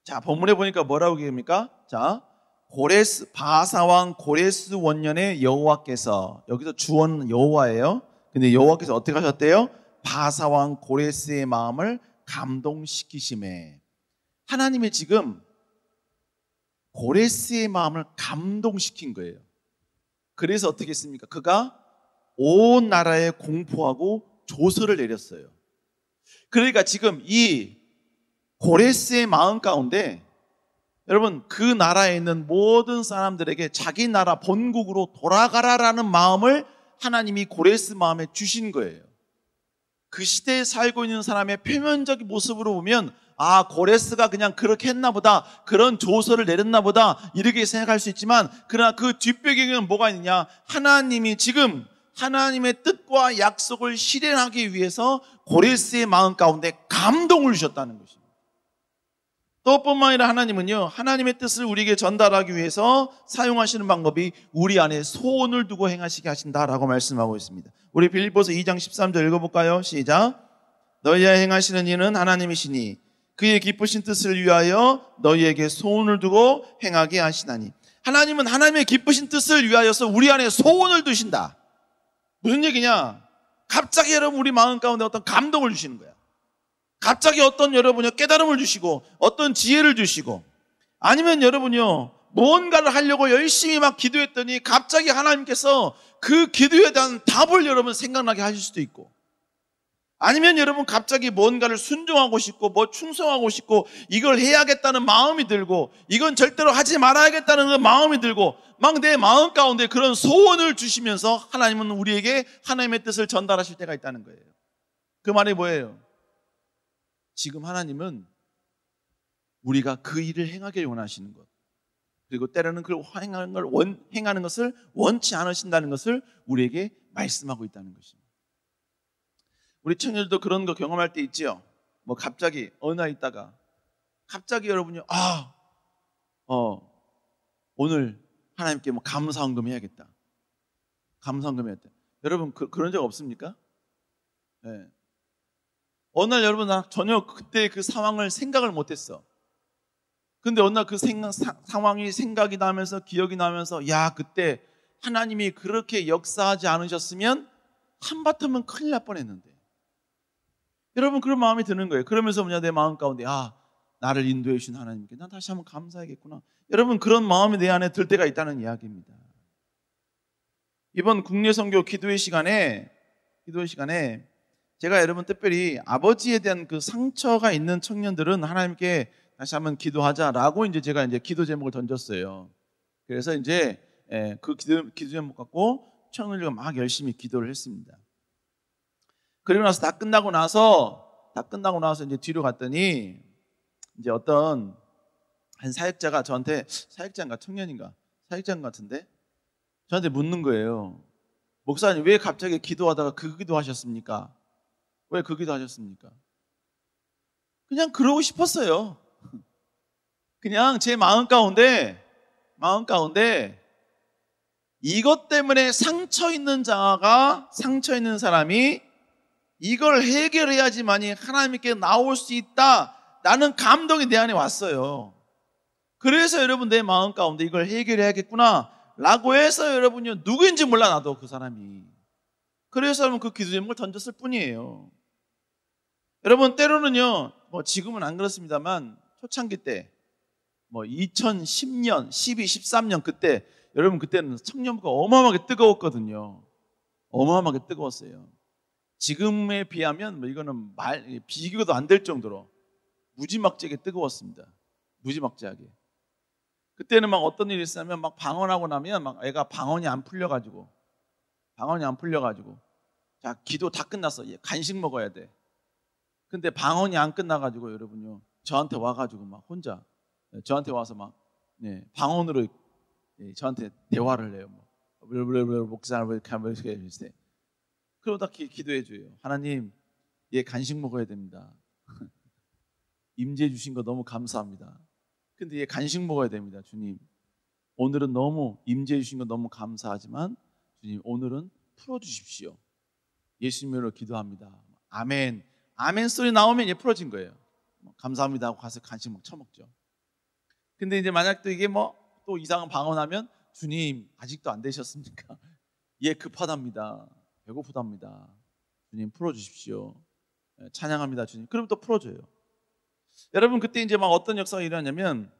자, 본문에 보니까 뭐라고 얘기합니까? 자, 바사왕 고레스 원년의 여호와께서, 여기서 주어는 여호와예요. 근데 여호와께서 어떻게 하셨대요? 바사왕 고레스의 마음을 감동시키심에. 하나님이 지금 고레스의 마음을 감동시킨 거예요. 그래서 어떻게 했습니까? 그가 온 나라에 공포하고 조서를 내렸어요. 그러니까 지금 이 고레스의 마음 가운데 여러분 그 나라에 있는 모든 사람들에게 자기 나라 본국으로 돌아가라라는 마음을 하나님이 고레스 마음에 주신 거예요. 그 시대에 살고 있는 사람의 표면적인 모습으로 보면 아, 고레스가 그냥 그렇게 했나 보다, 그런 조서를 내렸나 보다 이렇게 생각할 수 있지만 그러나 그 뒷배경에는 뭐가 있느냐? 하나님이 지금 하나님의 뜻과 약속을 실현하기 위해서 고레스의 마음 가운데 감동을 주셨다는 것입니다. 또 뿐만 아니라 하나님은요 하나님의 뜻을 우리에게 전달하기 위해서 사용하시는 방법이 우리 안에 소원을 두고 행하시게 하신다라고 말씀하고 있습니다. 우리 빌립보서 2장 13절 읽어볼까요? 시작. 너희와 행하시는 이는 하나님이시니 그의 기쁘신 뜻을 위하여 너희에게 소원을 두고 행하게 하시나니. 하나님은 하나님의 기쁘신 뜻을 위하여서 우리 안에 소원을 두신다. 무슨 얘기냐? 갑자기 여러분 우리 마음 가운데 어떤 감동을 주시는 거야. 갑자기 어떤 여러분이 깨달음을 주시고 어떤 지혜를 주시고 아니면 여러분이요 뭔가를 하려고 열심히 막 기도했더니 갑자기 하나님께서 그 기도에 대한 답을 여러분 생각나게 하실 수도 있고 아니면 여러분 갑자기 뭔가를 순종하고 싶고 뭐 충성하고 싶고 이걸 해야겠다는 마음이 들고 이건 절대로 하지 말아야겠다는 그 마음이 들고 막 내 마음 가운데 그런 소원을 주시면서 하나님은 우리에게 하나님의 뜻을 전달하실 때가 있다는 거예요. 그 말이 뭐예요? 지금 하나님은 우리가 그 일을 행하길 원하시는 것 그리고 때로는 그 행하는 것을 원치 않으신다는 것을 우리에게 말씀하고 있다는 것입니다. 우리 청년들도 그런 거 경험할 때 있지요. 뭐 갑자기 어느 날 있다가 갑자기 여러분이 오늘 하나님께 뭐 감사헌금 해야겠다. 감사헌금 해야겠다. 여러분 그런 적 없습니까? 네. 어느 날 여러분 나 전혀 그때 그 상황을 생각을 못했어. 근데 어느 날 그 상황이 생각이 나면서 기억이 나면서 야 그때 하나님이 그렇게 역사하지 않으셨으면 한바탕은 큰일 날 뻔했는데 여러분 그런 마음이 드는 거예요. 그러면서 내 마음 가운데 나를 인도해 주신 하나님께 난 다시 한번 감사하겠구나. 여러분 그런 마음이 내 안에 들 때가 있다는 이야기입니다. 이번 국내 선교 기도회 시간에 제가 여러분 특별히 아버지에 대한 그 상처가 있는 청년들은 하나님께 다시 한번 기도하자라고 제가 기도 제목을 던졌어요. 그래서 그 기도 제목 갖고 청년들과 막 열심히 기도를 했습니다. 그리고 나서 다 끝나고 나서 뒤로 갔더니 어떤 한 사역자가 저한테 사역자인가 청년인가 사역자인 것 같은데 저한테 묻는 거예요. 목사님 왜 갑자기 기도하다가 그 기도하셨습니까? 왜 그 기도 하셨습니까? 그냥 그러고 싶었어요. 그냥 제 마음 가운데 이것 때문에 상처 있는 사람이 이걸 해결해야지만이 하나님께 나올 수 있다라는 감동이 내 안에 왔어요. 그래서 여러분 내 마음 가운데 이걸 해결해야겠구나 라고 해서 여러분요, 누구인지 몰라 나도 그 사람이. 그래서 여러분 그 기도 제목을 던졌을 뿐이에요. 여러분 때로는요, 뭐 지금은 안 그렇습니다만 초창기 때 뭐 2010년, 12, 13년 그때 여러분 그때는 청년부가 어마어마하게 뜨거웠거든요. 어마어마하게 뜨거웠어요. 지금에 비하면 뭐 이거는 비교도 안 될 정도로 무지막지하게 뜨거웠습니다. 무지막지하게. 그때는 막 어떤 일이 있으면 막 방언하고 나면 막 애가 방언이 안 풀려가지고 자, 기도 다 끝났어. 얘 간식 먹어야 돼. 근데 방언이 안 끝나가지고 여러분요, 저한테 와가지고 막 혼자 저한테 와서 막 방언으로 저한테 대화를 해요. 목사님 이렇게 해주세요. 그러다 기도해 줘요. 하나님, 얘 간식 먹어야 됩니다. 임재해 주신 거 너무 감사합니다. 근데 얘 간식 먹어야 됩니다. 주님, 오늘은 너무 임재해 주신 거 너무 감사하지만 주님, 오늘은 풀어주십시오. 예수님으로 기도합니다. 아멘. 아멘 소리 나오면 얘 풀어진 거예요. 감사합니다 하고 가서 간식 막 처먹죠. 근데 이제 만약 또 이게 뭐 또 이상한 방언하면 주님, 아직도 안 되셨습니까? 얘 급하답니다. 배고프답니다. 주님 풀어주십시오. 찬양합니다 주님. 그럼 또 풀어줘요. 여러분 그때 이제 막 어떤 역사가 일어나냐면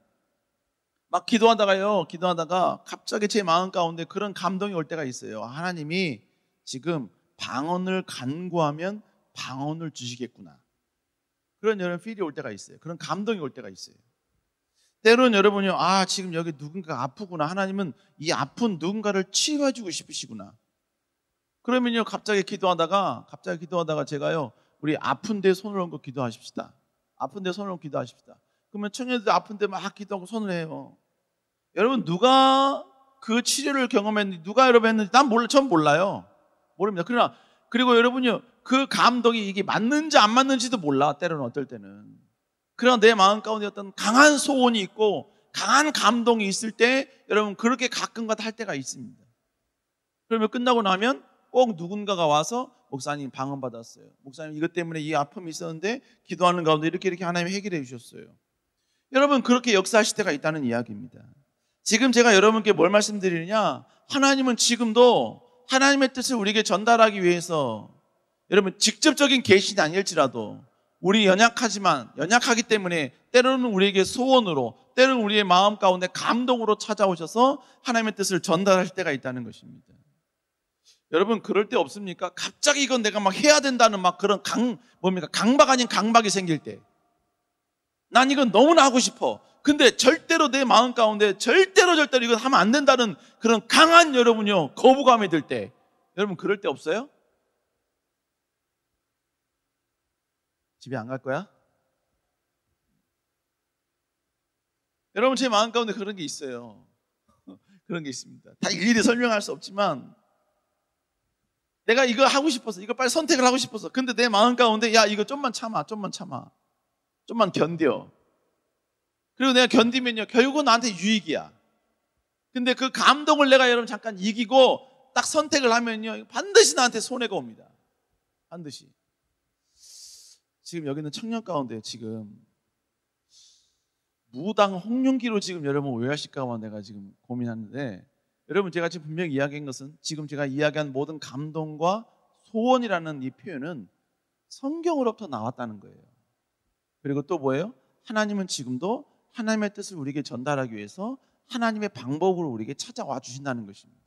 막 기도하다가 갑자기 제 마음 가운데 그런 감동이 올 때가 있어요. 하나님이 지금 방언을 간구하면 방언을 주시겠구나. 그런 여러분 필이 올 때가 있어요. 그런 감동이 올 때가 있어요. 때로는 여러분요, 지금 여기 누군가 아프구나. 하나님은 이 아픈 누군가를 치유해주고 싶으시구나. 그러면요, 갑자기 기도하다가 제가요, 우리 아픈 데 손을 얹고 기도하십시다. 아픈 데 손을 얹고 기도하십시다. 그러면 청년들 아픈 데 막 기도하고 손을 해요. 여러분 누가 그 치료를 경험했는지, 누가 여러분 했는지 전 몰라요. 모릅니다. 그리고 여러분요, 그 감동이 이게 맞는지 안 맞는지도 몰라. 때로는 어떨 때는. 그러나 내 마음 가운데 어떤 강한 소원이 있고 강한 감동이 있을 때 여러분 그렇게 가끔가다 할 때가 있습니다. 그러면 끝나고 나면 꼭 누군가가 와서 목사님 방언 받았어요. 목사님 이것 때문에 이 아픔이 있었는데 기도하는 가운데 이렇게 하나님이 해결해 주셨어요. 여러분 그렇게 역사하실 때가 있다는 이야기입니다. 지금 제가 여러분께 뭘 말씀드리느냐, 하나님은 지금도 하나님의 뜻을 우리에게 전달하기 위해서 여러분 직접적인 계시는 아닐지라도 우리 연약하기 때문에 때로는 우리에게 소원으로, 때로는 우리의 마음 가운데 감동으로 찾아오셔서 하나님의 뜻을 전달할 때가 있다는 것입니다. 여러분 그럴 때 없습니까? 갑자기 이건 내가 막 해야 된다는 막 그런 강박 아닌 강박이 생길 때, 난 이건 너무나 하고 싶어. 근데 절대로 내 마음 가운데 절대로 이건 하면 안 된다는 그런 강한 여러분요 거부감이 들 때, 여러분 그럴 때 없어요? 집에 안 갈 거야? 여러분 제 마음 가운데 그런 게 있어요. 그런 게 있습니다. 다 일일이 설명할 수 없지만 내가 이거 하고 싶어서, 이거 빨리 선택을 하고 싶어서, 근데 내 마음 가운데 야 이거 좀만 참아, 좀만 견뎌. 그리고 내가 견디면요 결국은 나한테 유익이야. 근데 그 감동을 내가 여러분 잠깐 이기고 딱 선택을 하면요 반드시 나한테 손해가 옵니다. 반드시. 지금 여기 있는 청년 가운데 지금 무당 홍룡기로 지금 여러분 오해하실까 봐 내가 지금 고민하는데, 여러분 제가 지금 분명히 이야기한 것은, 지금 제가 이야기한 모든 감동과 소원이라는 이 표현은 성경으로부터 나왔다는 거예요. 그리고 또 뭐예요? 하나님은 지금도 하나님의 뜻을 우리에게 전달하기 위해서 하나님의 방법으로 우리에게 찾아와 주신다는 것입니다.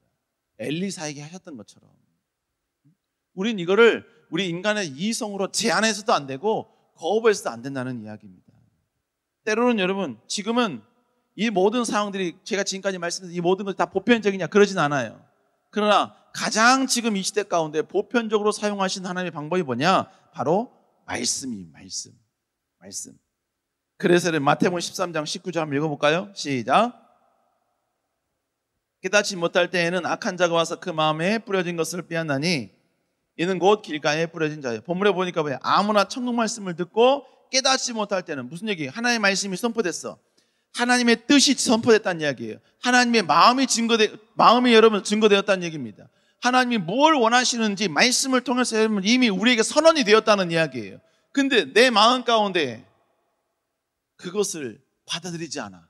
엘리사에게 하셨던 것처럼. 우린 이거를 우리 인간의 이성으로 제한해서도 안 되고 거부해서도 안 된다는 이야기입니다. 때로는 여러분 지금은 이 모든 상황들이, 제가 지금까지 말씀드린 이 모든 것이 다 보편적이냐, 그러진 않아요. 그러나 가장 지금 이 시대 가운데 보편적으로 사용하신 하나님의 방법이 뭐냐? 바로 말씀. 그래서 마태복음 13장 19절 한번 읽어볼까요? 시작. 깨닫지 못할 때에는 악한 자가 와서 그 마음에 뿌려진 것을 빼앗나니 이는 곧 길가에 뿌려진 자예요. 본문에 보니까 뭐야? 아무나 천국 말씀을 듣고 깨닫지 못할 때는 무슨 얘기예요? 하나님의 말씀이 선포됐어. 하나님의 뜻이 선포됐다는 이야기예요. 하나님의 마음이 여러분 증거되었다는 얘기입니다. 하나님이 뭘 원하시는지 말씀을 통해서 여러분 이미 우리에게 선언이 되었다는 이야기예요. 근데 내 마음 가운데 그것을 받아들이지 않아.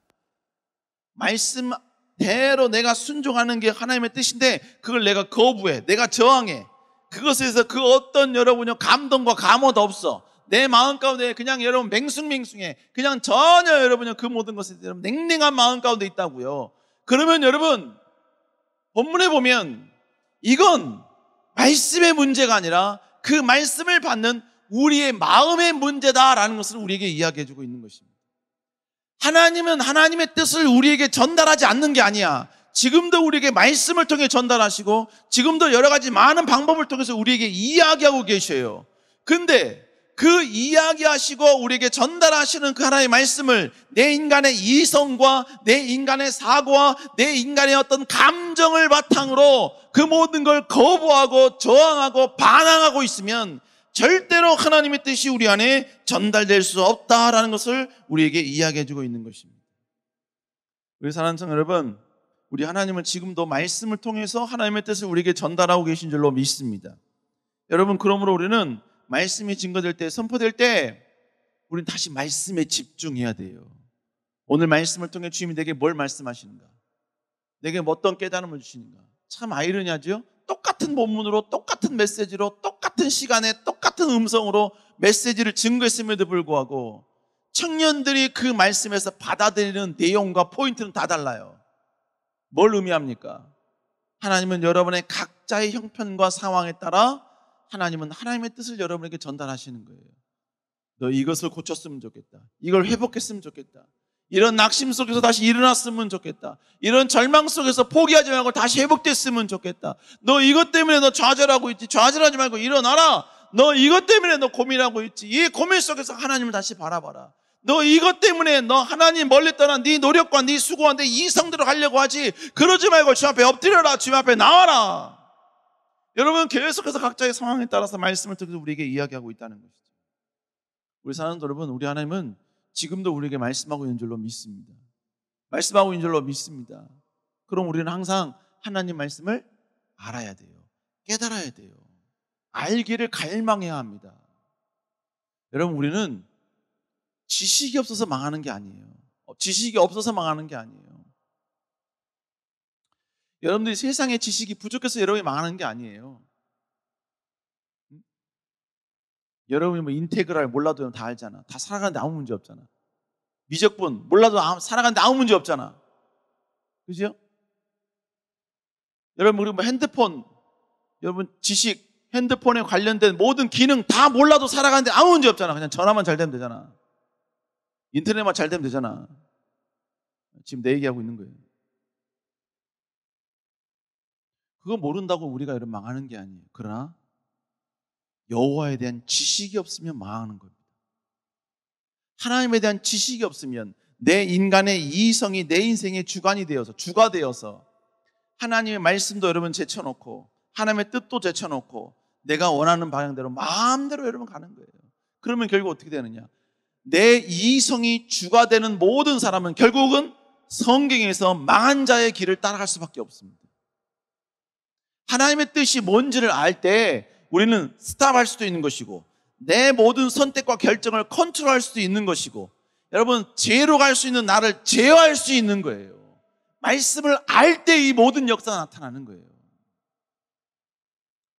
말씀대로 내가 순종하는 게 하나님의 뜻인데 그걸 내가 거부해. 내가 저항해. 그것에 대해서 그 어떤 여러분의 감동과 감호도 없어. 내 마음 가운데 그냥 여러분 맹숭맹숭해. 그냥 전혀 여러분의 그 모든 것에 대해서 냉랭한 마음 가운데 있다고요. 그러면 여러분 본문에 보면 이건 말씀의 문제가 아니라 그 말씀을 받는 우리의 마음의 문제다라는 것을 우리에게 이야기해주고 있는 것입니다. 하나님은 하나님의 뜻을 우리에게 전달하지 않는 게 아니야. 지금도 우리에게 말씀을 통해 전달하시고 지금도 여러 가지 많은 방법을 통해서 우리에게 이야기하고 계셔요. 근데 그 이야기하시고 우리에게 전달하시는 그 하나님의 말씀을 내 인간의 이성과 내 인간의 사고와 내 인간의 어떤 감정을 바탕으로 그 모든 걸 거부하고 저항하고 반항하고 있으면 절대로 하나님의 뜻이 우리 안에 전달될 수 없다라는 것을 우리에게 이야기해주고 있는 것입니다. 우리 사랑하는 성도 여러분, 우리 하나님은 지금도 말씀을 통해서 하나님의 뜻을 우리에게 전달하고 계신 줄로 믿습니다. 여러분, 그러므로 우리는 말씀이 증거될 때, 선포될 때 우리는 다시 말씀에 집중해야 돼요. 오늘 말씀을 통해 주님이 내게 뭘 말씀하시는가, 내게 어떤 깨달음을 주시는가. 참 아이러니하죠? 똑같은 본문으로 똑같은 메시지로 똑같은 시간에 똑같은 음성으로 메시지를 증거했음에도 불구하고 청년들이 그 말씀에서 받아들이는 내용과 포인트는 다 달라요. 뭘 의미합니까? 하나님은 여러분의 각자의 형편과 상황에 따라 하나님은 하나님의 뜻을 여러분에게 전달하시는 거예요. 너 이것을 고쳤으면 좋겠다. 이걸 회복했으면 좋겠다. 이런 낙심 속에서 다시 일어났으면 좋겠다. 이런 절망 속에서 포기하지 말고 다시 회복됐으면 좋겠다. 너 이것 때문에 너 좌절하고 있지. 좌절하지 말고 일어나라. 너 이것 때문에 너 고민하고 있지. 이 고민 속에서 하나님을 다시 바라봐라. 너 이것 때문에 너 하나님 멀리 떠난 네 노력과 네 수고와 네 이성대로 하려고 하지. 그러지 말고 주님 앞에 엎드려라. 주님 앞에 나와라. 여러분, 계속해서 각자의 상황에 따라서 말씀을 통해서 우리에게 이야기하고 있다는 것이죠. 우리 사랑하는 여러분, 우리 하나님은 지금도 우리에게 말씀하고 있는 줄로 믿습니다. 말씀하고 있는 줄로 믿습니다. 그럼 우리는 항상 하나님 말씀을 알아야 돼요. 깨달아야 돼요. 알기를 갈망해야 합니다. 여러분, 우리는 지식이 없어서 망하는 게 아니에요. 지식이 없어서 망하는 게 아니에요. 여러분들이 세상에 지식이 부족해서 여러분이 망하는 게 아니에요. 여러분이 뭐 인테그랄 몰라도 다 알잖아. 다 살아가는데 아무 문제 없잖아. 미적분 몰라도 살아가는데 아무 문제 없잖아. 그죠? 여러분, 우리 뭐 핸드폰, 여러분 지식, 핸드폰에 관련된 모든 기능 다 몰라도 살아가는데 아무 문제 없잖아. 그냥 전화만 잘 되면 되잖아. 인터넷만 잘 되면 되잖아. 지금 내 얘기하고 있는 거예요. 그거 모른다고 우리가 여러분 망하는 게 아니에요. 그러나 여호와에 대한 지식이 없으면 망하는 겁니다. 하나님에 대한 지식이 없으면 내 인간의 이성이 내 인생의 주가 되어서 하나님의 말씀도 여러분 제쳐놓고 하나님의 뜻도 제쳐놓고 내가 원하는 방향대로 마음대로 여러분 가는 거예요. 그러면 결국 어떻게 되느냐? 내 이성이 주가 되는 모든 사람은 결국은 성경에서 망한 자의 길을 따라갈 수밖에 없습니다. 하나님의 뜻이 뭔지를 알 때 우리는 스탑할 수도 있는 것이고 내 모든 선택과 결정을 컨트롤할 수도 있는 것이고 여러분 죄로 갈 수 있는 나를 제어할 수 있는 거예요. 말씀을 알 때 이 모든 역사가 나타나는 거예요.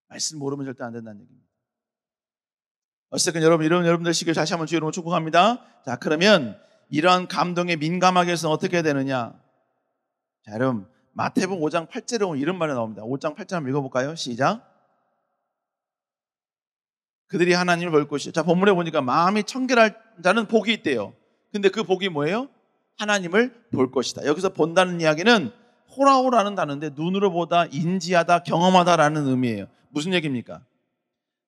말씀 모르면 절대 안 된다는 얘기입니다. 어쨌든 여러분들 시길 다시 한번 주의 이름으로 축복합니다. 자, 그러면 이러한 감동에 민감하게 해서 어떻게 해야 되느냐? 자, 여러분 마태복음 5장 8절에 보면 이런 말이 나옵니다. 5장 8절 한번 읽어볼까요? 시작. 그들이 하나님을 볼 것이요. 자, 본문에 보니까 마음이 청결할 자는 복이 있대요. 근데 그 복이 뭐예요? 하나님을 볼 것이다. 여기서 본다는 이야기는 호라호라는 단어인데 눈으로 보다, 인지하다, 경험하다라는 의미예요. 무슨 얘기입니까?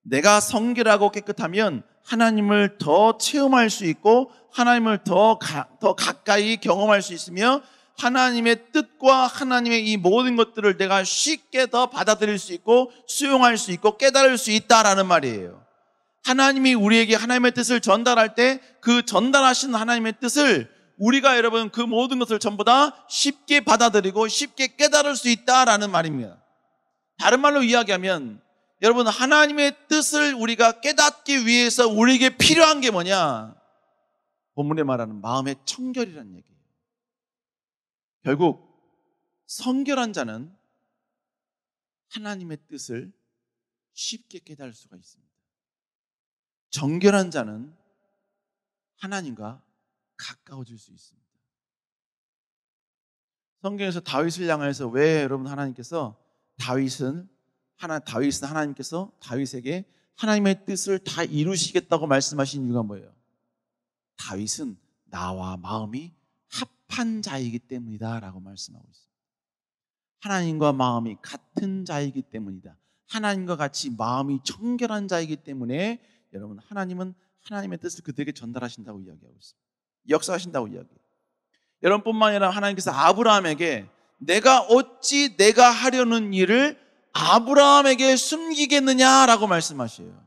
내가 성결하고 깨끗하면 하나님을 더 체험할 수 있고 하나님을 더 가까이 경험할 수 있으며 하나님의 뜻과 하나님의 이 모든 것들을 내가 쉽게 더 받아들일 수 있고 수용할 수 있고 깨달을 수 있다라는 말이에요. 하나님이 우리에게 하나님의 뜻을 전달할 때 그 전달하신 하나님의 뜻을 우리가 여러분 그 모든 것을 전부 다 쉽게 받아들이고 쉽게 깨달을 수 있다라는 말입니다. 다른 말로 이야기하면 여러분 하나님의 뜻을 우리가 깨닫기 위해서 우리에게 필요한 게 뭐냐? 본문에 말하는 마음의 청결이라는 얘기예요. 결국 성결한 자는 하나님의 뜻을 쉽게 깨달을 수가 있습니다. 정결한 자는 하나님과 가까워질 수 있습니다. 성경에서 다윗을 향해서 왜 여러분 하나님께서 다윗은 하나님께서 다윗에게 하나님의 뜻을 다 이루시겠다고 말씀하신 이유가 뭐예요? 다윗은 나와 마음이 합한 자이기 때문이다 라고 말씀하고 있습니다. 하나님과 마음이 같은 자이기 때문이다. 하나님과 같이 마음이 청결한 자이기 때문에 여러분 하나님은 하나님의 뜻을 그들에게 전달하신다고 이야기하고 있습니다. 역사하신다고 이야기해요. 여러분뿐만 아니라 하나님께서 아브라함에게 내가 어찌 내가 하려는 일을 아브라함에게 숨기겠느냐라고 말씀하셔요.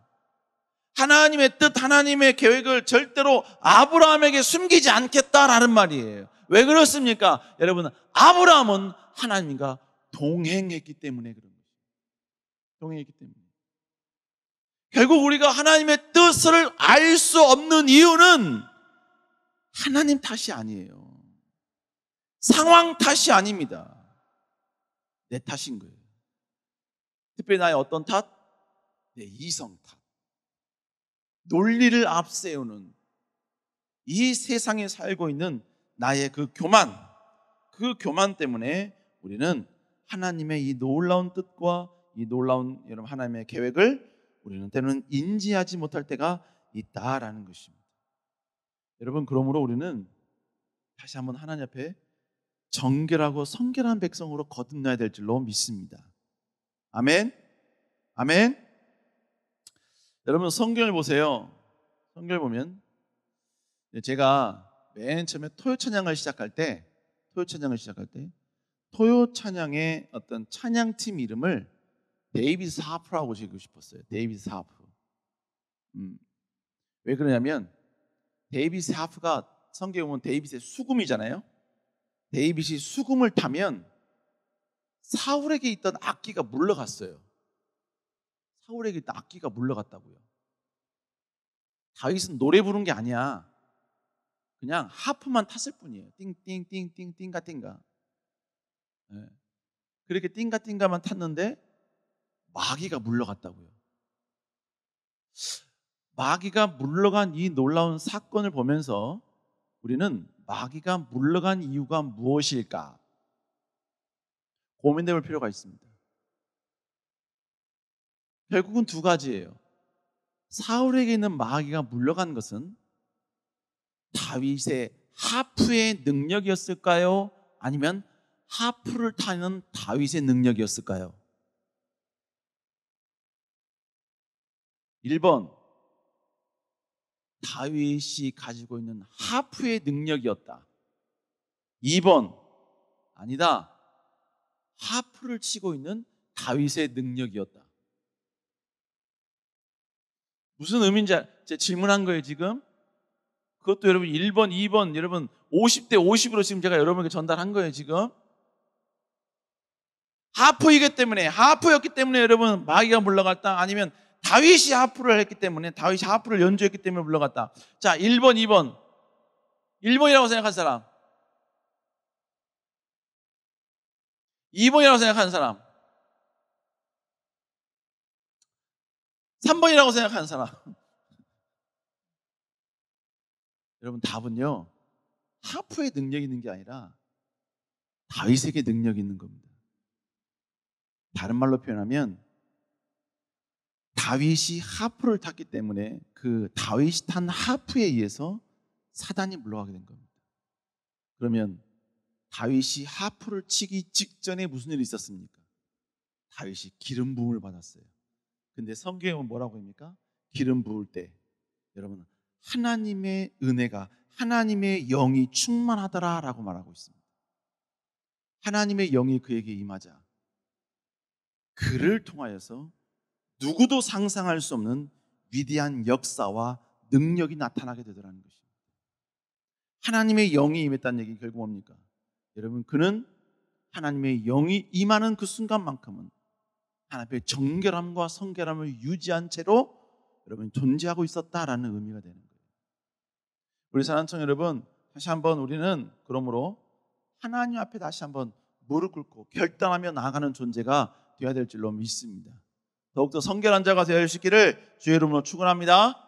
하나님의 뜻, 하나님의 계획을 절대로 아브라함에게 숨기지 않겠다라는 말이에요. 왜 그렇습니까? 여러분, 아브라함은 하나님과 동행했기 때문에 그런 거죠. 동행했기 때문에. 결국 우리가 하나님의 뜻을 알 수 없는 이유는 하나님 탓이 아니에요. 상황 탓이 아닙니다. 내 탓인 거예요. 특별히 나의 어떤 탓? 내 이성 탓. 논리를 앞세우는 이 세상에 살고 있는 나의 그 교만 때문에 우리는 하나님의 이 놀라운 뜻과 이 놀라운 여러분 하나님의 계획을 우리는 때로는 인지하지 못할 때가 있다라는 것입니다. 여러분 그러므로 우리는 다시 한번 하나님 앞에 정결하고 성결한 백성으로 거듭나야 될 줄로 믿습니다. 아멘. 아멘. 여러분 성경을 보세요. 성경을 보면 제가 맨 처음에 토요 찬양을 시작할 때 토요 찬양의 어떤 찬양팀 이름을 데이비드 하프라고 지고 싶었어요. 데이비드 하프. 왜 그러냐면 데이비드 하프가 성경에 보면 데이빗의 수금이잖아요. 데이빗이 수금을 타면 사울에게 있던 악기가 물러갔어요. 사울에게 있던 악기가 물러갔다고요. 다윗은 노래 부른 게 아니야. 그냥 하프만 탔을 뿐이에요. 띵띵띵띵 띵가띵가. 네. 그렇게 띵가띵가만 탔는데 마귀가 물러갔다고요. 마귀가 물러간 이 놀라운 사건을 보면서 우리는 마귀가 물러간 이유가 무엇일까 고민해 볼 필요가 있습니다. 결국은 두 가지예요. 사울에게 있는 마귀가 물러간 것은 다윗의 하프의 능력이었을까요? 아니면 하프를 타는 다윗의 능력이었을까요? 1번 다윗이 가지고 있는 하프의 능력이었다. 2번 아니다. 하프를 치고 있는 다윗의 능력이었다. 무슨 의미인지 제가 질문한 거예요 지금. 그것도 여러분 1번, 2번 여러분 50대 50으로 지금 제가 여러분에게 전달한 거예요 지금. 하프였기 때문에 여러분 마귀가 물러갔다. 아니면 다윗이 하프를 했기 때문에 다윗이 하프를 연주했기 때문에 물러갔다. 자 1번, 2번 1번이라고 생각한 사람, 2번이라고 생각하는 사람, 3번이라고 생각하는 사람. 여러분 답은요 하프에 능력이 있는 게 아니라 다윗에게 능력이 있는 겁니다. 다른 말로 표현하면 다윗이 하프를 탔기 때문에 그 다윗이 탄 하프에 의해서 사단이 물러가게 된 겁니다. 그러면 다윗이 하프를 치기 직전에 무슨 일이 있었습니까? 다윗이 기름 부음을 받았어요. 근데 성경에 보면 뭐라고 합니까? 기름 부을 때 여러분 하나님의 은혜가 하나님의 영이 충만하더라라고 말하고 있습니다. 하나님의 영이 그에게 임하자 그를 통하여서 누구도 상상할 수 없는 위대한 역사와 능력이 나타나게 되더라는 것입니다. 하나님의 영이 임했다는 얘기 결국 뭡니까? 여러분, 그는 하나님의 영이 임하는 그 순간만큼은 하나님의 정결함과 성결함을 유지한 채로 여러분 존재하고 있었다라는 의미가 되는 거예요. 우리 사랑청 여러분, 다시 한번 우리는 그러므로 하나님 앞에 다시 한번 무릎 꿇고 결단하며 나아가는 존재가 되어야 될 줄로 믿습니다. 더욱더 성결한 자가 되어 주시기를 주의 이름으로 축원합니다.